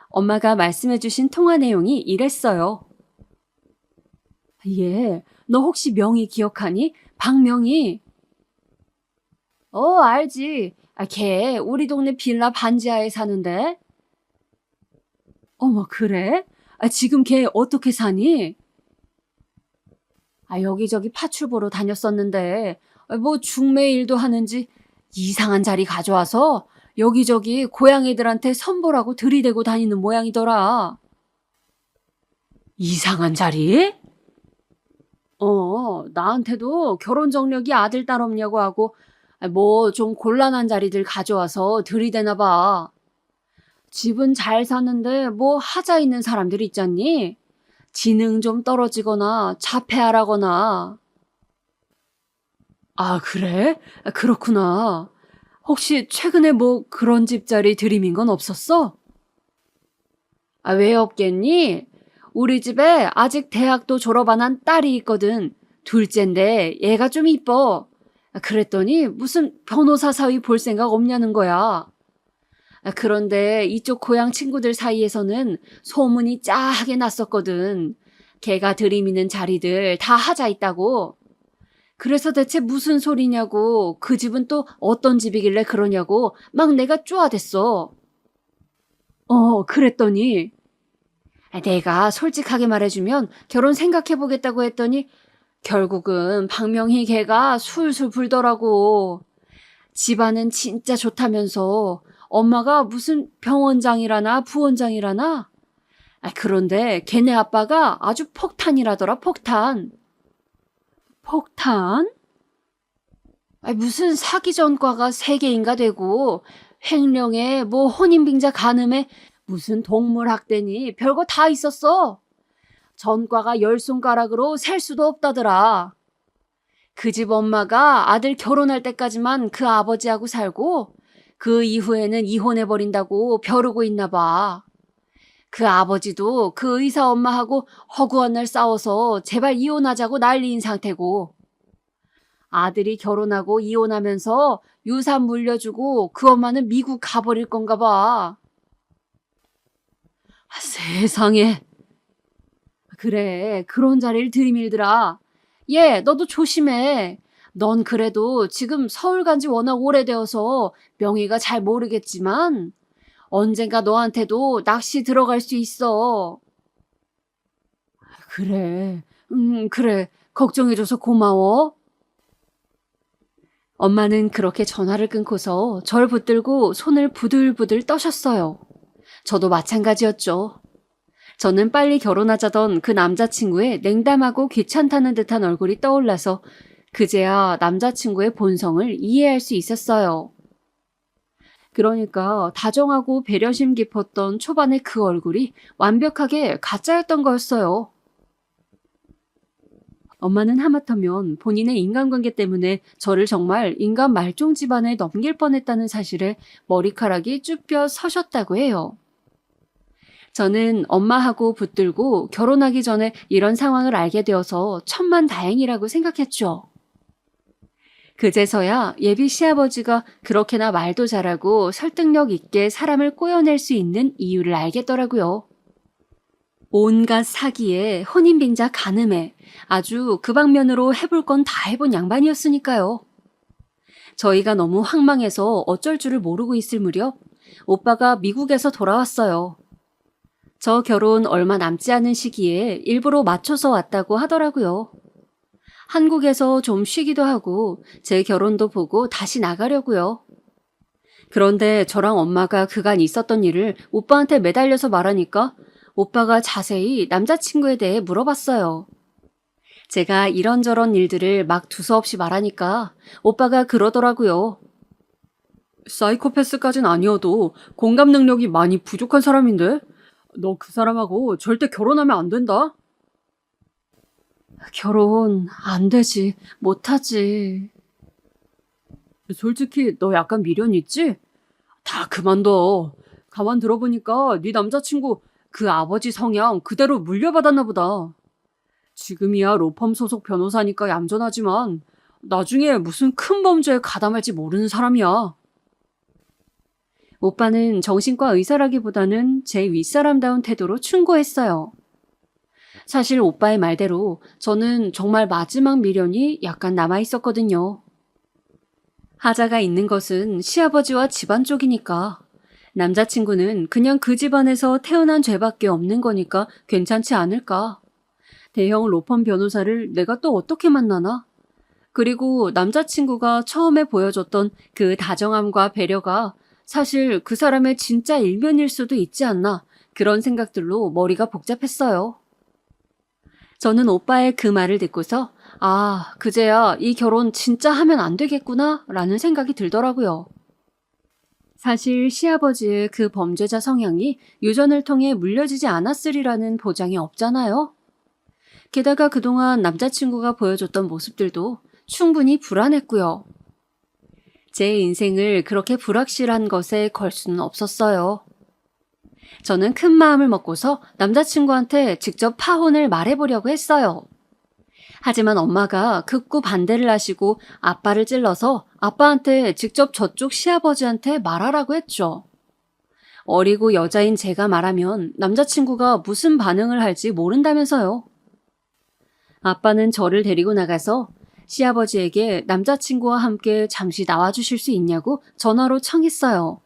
Speaker 2: 엄마가 말씀해주신 통화 내용이 이랬어요. 예, 너 혹시 명희 기억하니? 박명희. 알지. 걔 우리 동네 빌라 반지하에 사는데. 어머, 그래? 지금 걔 어떻게 사니? 여기저기 파출 보러 다녔었는데, 뭐 중매 일도 하는지 이상한 자리 가져와서 여기저기 고양이들한테 선보라고 들이대고 다니는 모양이더라. 이상한 자리? 나한테도 결혼 정력이 아들 딸 없냐고 하고, 뭐 좀 곤란한 자리들 가져와서 들이대나 봐. 집은 잘 사는데 뭐 하자 있는 사람들 있잖니? 지능 좀 떨어지거나 자폐하라거나. 그래? 그렇구나. 혹시 최근에 뭐 그런 집자리 들이민 건 없었어? 왜 없겠니? 우리 집에 아직 대학도 졸업 안 한 딸이 있거든. 둘째인데 얘가 좀 이뻐. 그랬더니 무슨 변호사 사위 볼 생각 없냐는 거야. 그런데 이쪽 고향 친구들 사이에서는 소문이 짜하게 났었거든. 걔가 들이미는 자리들 다 하자 있다고. 그래서 대체 무슨 소리냐고, 그 집은 또 어떤 집이길래 그러냐고 막 내가 쪼아댔어. 그랬더니 내가 솔직하게 말해주면 결혼 생각해보겠다고 했더니 결국은 박명희 걔가 술술 불더라고. 집안은 진짜 좋다면서 엄마가 무슨 병원장이라나 부원장이라나? 그런데 걔네 아빠가 아주 폭탄이라더라, 폭탄. 폭탄? 무슨 사기 전과가 3개인가 되고 횡령에 뭐 혼인빙자 간음에 무슨 동물학대니 별거 다 있었어. 전과가 10손가락으로 셀 수도 없다더라. 그 집 엄마가 아들 결혼할 때까지만 그 아버지하고 살고 그 이후에는 이혼해버린다고 벼르고 있나 봐. 그 아버지도 그 의사 엄마하고 허구한 날 싸워서 제발 이혼하자고 난리인 상태고, 아들이 결혼하고 이혼하면서 유산 물려주고 그 엄마는 미국 가버릴 건가 봐. 세상에. 그래, 그런 자리를 들이밀더라. 얘, 너도 조심해. 넌 그래도 지금 서울 간 지 워낙 오래되어서 명의가 잘 모르겠지만 언젠가 너한테도 낚시 들어갈 수 있어. 그래, 그래. 걱정해줘서 고마워. 엄마는 그렇게 전화를 끊고서 절 붙들고 손을 부들부들 떠셨어요. 저도 마찬가지였죠. 저는 빨리 결혼하자던 그 남자친구의 냉담하고 귀찮다는 듯한 얼굴이 떠올라서 그제야 남자친구의 본성을 이해할 수 있었어요. 그러니까 다정하고 배려심 깊었던 초반의 그 얼굴이 완벽하게 가짜였던 거였어요. 엄마는 하마터면 본인의 인간관계 때문에 저를 정말 인간 말종 집안에 넘길 뻔했다는 사실에 머리카락이 쭈뼛 서셨다고 해요. 저는 엄마하고 붙들고 결혼하기 전에 이런 상황을 알게 되어서 천만다행이라고 생각했죠. 그제서야 예비 시아버지가 그렇게나 말도 잘하고 설득력 있게 사람을 꼬여낼 수 있는 이유를 알겠더라고요. 온갖 사기에 혼인빙자 간음에 아주 그 방면으로 해볼 건 다 해본 양반이었으니까요. 저희가 너무 황망해서 어쩔 줄을 모르고 있을 무렵 오빠가 미국에서 돌아왔어요. 저 결혼 얼마 남지 않은 시기에 일부러 맞춰서 왔다고 하더라고요. 한국에서 좀 쉬기도 하고 제 결혼도 보고 다시 나가려고요. 그런데 저랑 엄마가 그간 있었던 일을 오빠한테 매달려서 말하니까 오빠가 자세히 남자친구에 대해 물어봤어요. 제가 이런저런 일들을 막 두서없이 말하니까 오빠가 그러더라고요. 사이코패스까진 아니어도 공감 능력이 많이 부족한 사람인데? 너 그 사람하고 절대 결혼하면 안 된다? 결혼 안 되지. 못하지. 솔직히 너 약간 미련 있지? 다 그만둬. 가만 들어보니까 네 남자친구 그 아버지 성향 그대로 물려받았나 보다. 지금이야 로펌 소속 변호사니까 얌전하지만 나중에 무슨 큰 범죄에 가담할지 모르는 사람이야. 오빠는 정신과 의사라기보다는 제 윗사람다운 태도로 충고했어요. 사실 오빠의 말대로 저는 정말 마지막 미련이 약간 남아있었거든요. 하자가 있는 것은 시아버지와 집안 쪽이니까. 남자친구는 그냥 그 집안에서 태어난 죄밖에 없는 거니까 괜찮지 않을까. 대형 로펌 변호사를 내가 또 어떻게 만나나? 그리고 남자친구가 처음에 보여줬던 그 다정함과 배려가 사실 그 사람의 진짜 일면일 수도 있지 않나. 그런 생각들로 머리가 복잡했어요. 저는 오빠의 그 말을 듣고서 그제야 이 결혼 진짜 하면 안 되겠구나 라는 생각이 들더라고요. 사실 시아버지의 그 범죄자 성향이 유전을 통해 물려지지 않았으리라는 보장이 없잖아요. 게다가 그동안 남자친구가 보여줬던 모습들도 충분히 불안했고요. 제 인생을 그렇게 불확실한 것에 걸 수는 없었어요. 저는 큰 마음을 먹고서 남자친구한테 직접 파혼을 말해보려고 했어요. 하지만 엄마가 극구 반대를 하시고 아빠를 찔러서 아빠한테 직접 저쪽 시아버지한테 말하라고 했죠. 어리고 여자인 제가 말하면 남자친구가 무슨 반응을 할지 모른다면서요. 아빠는 저를 데리고 나가서 시아버지에게 남자친구와 함께 잠시 나와주실 수 있냐고 전화로 청했어요.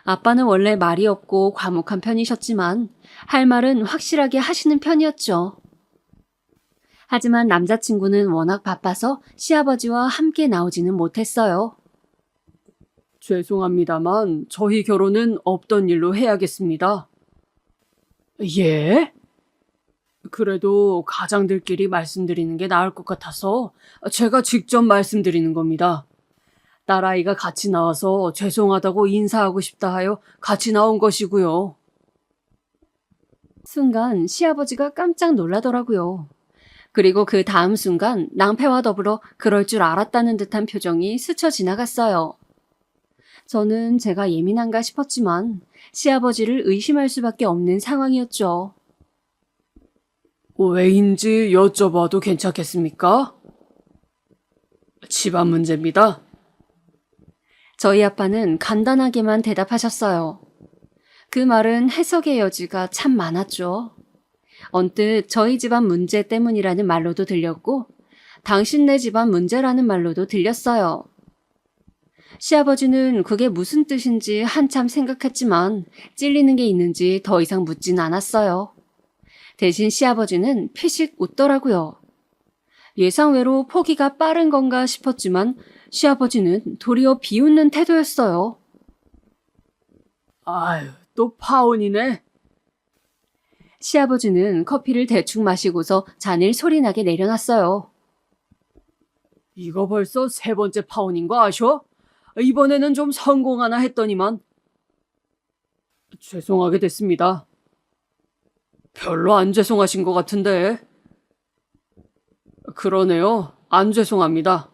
Speaker 2: 아빠는 원래 말이 없고 과묵한 편이셨지만 할 말은 확실하게 하시는 편이었죠. 하지만 남자친구는 워낙 바빠서 시아버지와 함께 나오지는 못했어요. 죄송합니다만 저희 결혼은 없던 일로 해야겠습니다. 예? 그래도 가장들끼리 말씀드리는 게 나을 것 같아서 제가 직접 말씀드리는 겁니다. 딸아이가 같이 나와서 죄송하다고 인사하고 싶다 하여 같이 나온 것이고요. 순간 시아버지가 깜짝 놀라더라고요. 그리고 그 다음 순간 낭패와 더불어 그럴 줄 알았다는 듯한 표정이 스쳐 지나갔어요. 저는 제가 예민한가 싶었지만 시아버지를 의심할 수밖에 없는 상황이었죠. 왜인지 여쭤봐도 괜찮겠습니까? 집안 문제입니다. 저희 아빠는 간단하게만 대답하셨어요. 그 말은 해석의 여지가 참 많았죠. 언뜻 저희 집안 문제 때문이라는 말로도 들렸고 당신네 집안 문제라는 말로도 들렸어요. 시아버지는 그게 무슨 뜻인지 한참 생각했지만 찔리는 게 있는지 더 이상 묻진 않았어요. 대신 시아버지는 피식 웃더라고요. 예상외로 포기가 빠른 건가 싶었지만 시아버지는 도리어 비웃는 태도였어요. 아유, 또 파혼이네. 시아버지는 커피를 대충 마시고서 잔을 소리나게 내려놨어요. 이거 벌써 세 번째 파혼인 거 아셔? 이번에는 좀 성공하나 했더니만. 죄송하게 됐습니다. 별로 안 죄송하신 것 같은데. 그러네요. 안 죄송합니다.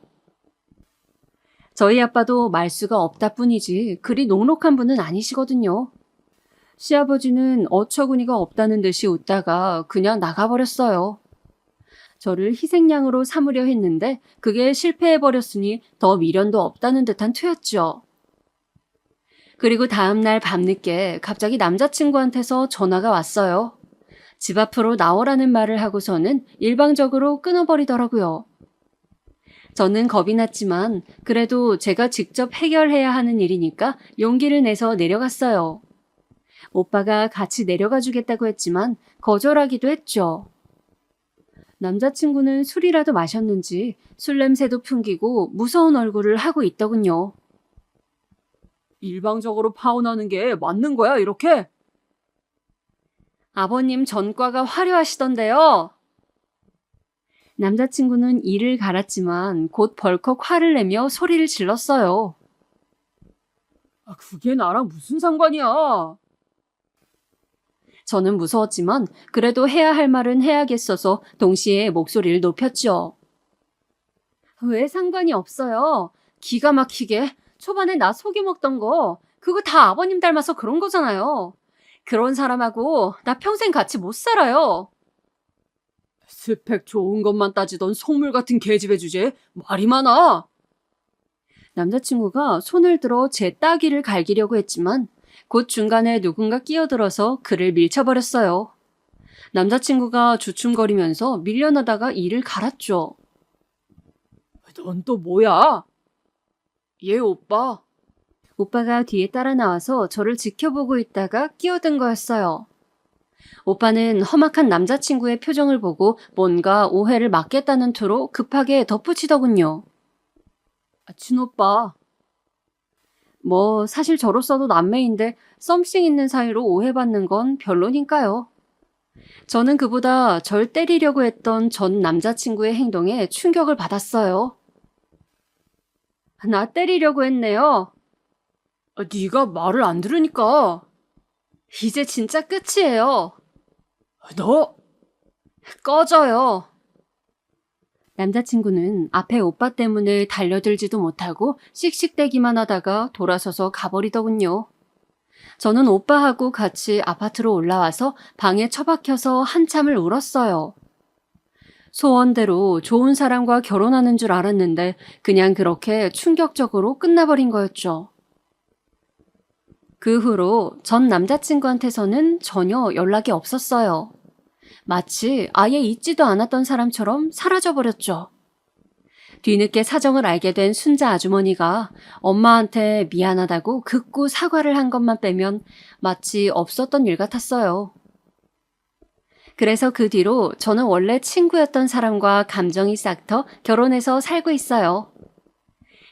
Speaker 2: 저희 아빠도 말수가 없다 뿐이지 그리 녹록한 분은 아니시거든요. 시아버지는 어처구니가 없다는 듯이 웃다가 그냥 나가버렸어요. 저를 희생양으로 삼으려 했는데 그게 실패해버렸으니 더 미련도 없다는 듯한 투였죠. 그리고 다음날 밤늦게 갑자기 남자친구한테서 전화가 왔어요. 집 앞으로 나오라는 말을 하고서는 일방적으로 끊어버리더라고요. 저는 겁이 났지만 그래도 제가 직접 해결해야 하는 일이니까 용기를 내서 내려갔어요. 오빠가 같이 내려가 주겠다고 했지만 거절하기도 했죠. 남자친구는 술이라도 마셨는지 술 냄새도 풍기고 무서운 얼굴을 하고 있더군요. 일방적으로 파혼하는 게 맞는 거야, 이렇게? 아버님 전과가 화려하시던데요. 남자친구는 이를 갈았지만 곧 벌컥 화를 내며 소리를 질렀어요. 그게 나랑 무슨 상관이야? 저는 무서웠지만 그래도 해야 할 말은 해야겠어서 동시에 목소리를 높였죠. 왜 상관이 없어요? 기가 막히게 초반에 나 속여먹던 거 그거 다 아버님 닮아서 그런 거잖아요. 그런 사람하고 나 평생 같이 못 살아요. 스펙 좋은 것만 따지던 속물 같은 계집애 주제에 말이 많아. 남자친구가 손을 들어 제 따귀를 갈기려고 했지만 곧 중간에 누군가 끼어들어서 그를 밀쳐버렸어요. 남자친구가 주춤거리면서 밀려나다가 이를 갈았죠. 넌 또 뭐야? 얘 오빠. 오빠가 뒤에 따라 나와서 저를 지켜보고 있다가 끼어든 거였어요. 오빠는 험악한 남자친구의 표정을 보고 뭔가 오해를 막겠다는 투로 급하게 덧붙이더군요. 친오빠. 뭐 사실 저로서도 남매인데 썸씽 있는 사이로 오해받는 건 별로니까요. 저는 그보다 절 때리려고 했던 전 남자친구의 행동에 충격을 받았어요. 나 때리려고 했네요. 네가 말을 안 들으니까. 이제 진짜 끝이에요. 너 꺼져요. 남자친구는 앞에 오빠 때문에 달려들지도 못하고 씩씩대기만 하다가 돌아서서 가버리더군요. 저는 오빠하고 같이 아파트로 올라와서 방에 처박혀서 한참을 울었어요. 소원대로 좋은 사람과 결혼하는 줄 알았는데 그냥 그렇게 충격적으로 끝나버린 거였죠. 그 후로 전 남자친구한테서는 전혀 연락이 없었어요. 마치 아예 잊지도 않았던 사람처럼 사라져버렸죠. 뒤늦게 사정을 알게 된 순자 아주머니가 엄마한테 미안하다고 극구 사과를 한 것만 빼면 마치 없었던 일 같았어요. 그래서 그 뒤로 저는 원래 친구였던 사람과 감정이 싹터 결혼해서 살고 있어요.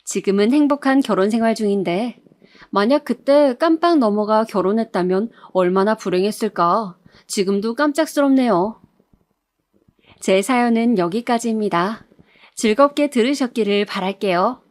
Speaker 2: 지금은 행복한 결혼 생활 중인데 만약 그때 깜빡 넘어가 결혼했다면 얼마나 불행했을까. 지금도 깜짝스럽네요. 제 사연은 여기까지입니다. 즐겁게 들으셨기를 바랄게요.